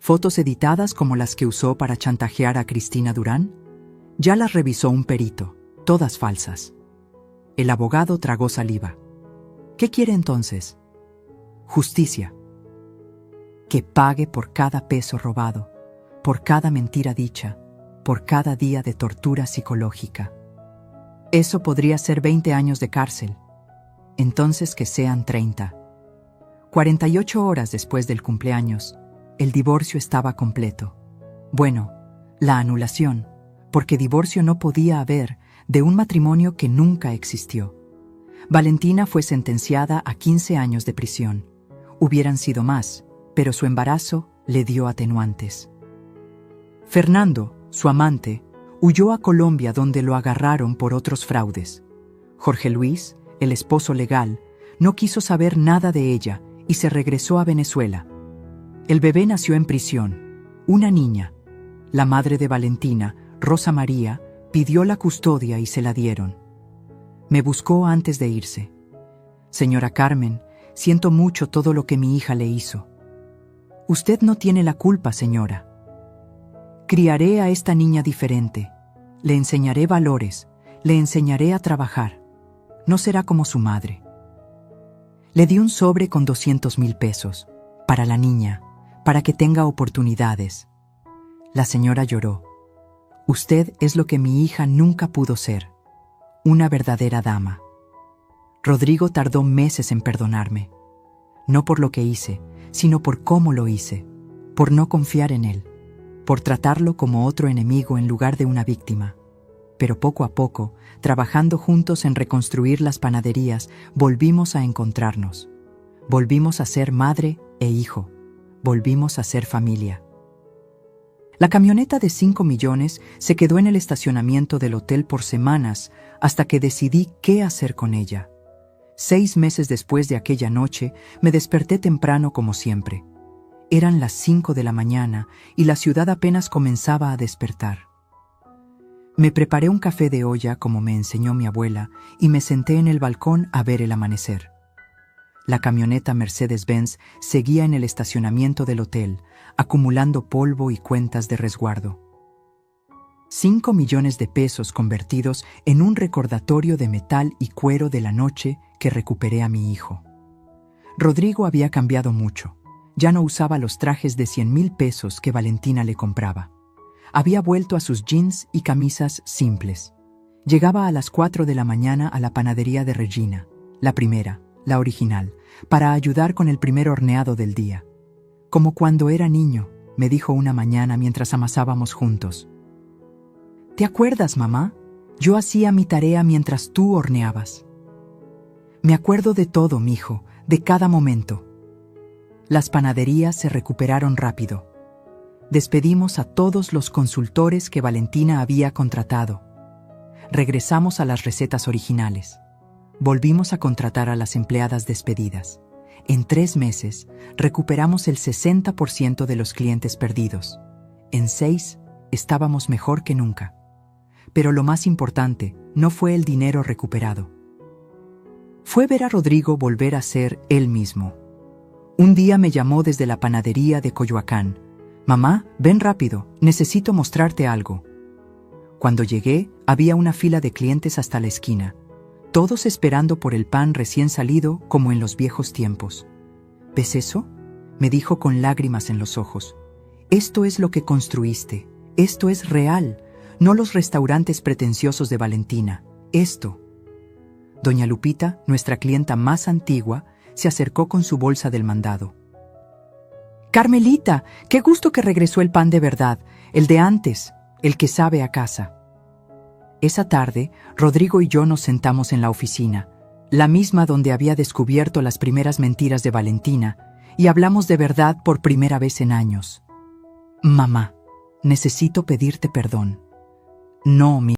¿Fotos editadas como las que usó para chantajear a Cristina Durán? Ya las revisó un perito, todas falsas. El abogado tragó saliva. ¿Qué quiere entonces? Justicia. Que pague por cada peso robado, por cada mentira dicha, por cada día de tortura psicológica. Eso podría ser 20 años de cárcel. Entonces que sean 30. 48 horas después del cumpleaños, el divorcio estaba completo. Bueno, la anulación, porque divorcio no podía haber de un matrimonio que nunca existió. Valentina fue sentenciada a 15 años de prisión. Hubieran sido más, pero su embarazo le dio atenuantes. Fernando, su amante, huyó a Colombia donde lo agarraron por otros fraudes. Jorge Luis, el esposo legal, no quiso saber nada de ella y se regresó a Venezuela. El bebé nació en prisión, una niña. La madre de Valentina, Rosa María, pidió la custodia y se la dieron. Me buscó antes de irse. Señora Carmen, siento mucho todo lo que mi hija le hizo. Usted no tiene la culpa, señora. Criaré a esta niña diferente. Le enseñaré valores, le enseñaré a trabajar. No será como su madre. Le di un sobre con 200,000 pesos, para la niña, para que tenga oportunidades. La señora lloró. Usted es lo que mi hija nunca pudo ser, una verdadera dama. Rodrigo tardó meses en perdonarme, no por lo que hice, sino por cómo lo hice, por no confiar en él, por tratarlo como otro enemigo en lugar de una víctima. Pero poco a poco, trabajando juntos en reconstruir las panaderías, volvimos a encontrarnos. Volvimos a ser madre e hijo. Volvimos a ser familia. La camioneta de 5 millones se quedó en el estacionamiento del hotel por semanas hasta que decidí qué hacer con ella. 6 meses después de aquella noche, me desperté temprano como siempre. Eran las 5 de la mañana y la ciudad apenas comenzaba a despertar. Me preparé un café de olla como me enseñó mi abuela y me senté en el balcón a ver el amanecer. La camioneta Mercedes-Benz seguía en el estacionamiento del hotel, acumulando polvo y cuentas de resguardo. 5 millones de pesos convertidos en un recordatorio de metal y cuero de la noche que recuperé a mi hijo. Rodrigo había cambiado mucho. Ya no usaba los trajes de 100,000 pesos que Valentina le compraba. Había vuelto a sus jeans y camisas simples. Llegaba a las 4 de la mañana a la panadería de Regina, la primera, la original, para ayudar con el primer horneado del día. Como cuando era niño, me dijo una mañana mientras amasábamos juntos. ¿Te acuerdas, mamá? Yo hacía mi tarea mientras tú horneabas. Me acuerdo de todo, mijo, de cada momento. Las panaderías se recuperaron rápido. Despedimos a todos los consultores que Valentina había contratado. Regresamos a las recetas originales. Volvimos a contratar a las empleadas despedidas. En 3 meses, recuperamos el 60% de los clientes perdidos. En 6, estábamos mejor que nunca. Pero lo más importante no fue el dinero recuperado. Fue ver a Rodrigo volver a ser él mismo. Un día me llamó desde la panadería de Coyoacán. «Mamá, ven rápido, necesito mostrarte algo». Cuando llegué, había una fila de clientes hasta la esquina, todos esperando por el pan recién salido como en los viejos tiempos. ¿Ves eso?, me dijo con lágrimas en los ojos. Esto es lo que construiste, esto es real, no los restaurantes pretenciosos de Valentina, esto. Doña Lupita, nuestra clienta más antigua, se acercó con su bolsa del mandado. «Carmelita, qué gusto que regresó el pan de verdad, el de antes, el que sabe a casa». Esa tarde, Rodrigo y yo nos sentamos en la oficina, la misma donde había descubierto las primeras mentiras de Valentina, y hablamos de verdad por primera vez en años. «Mamá, necesito pedirte perdón». «No, mi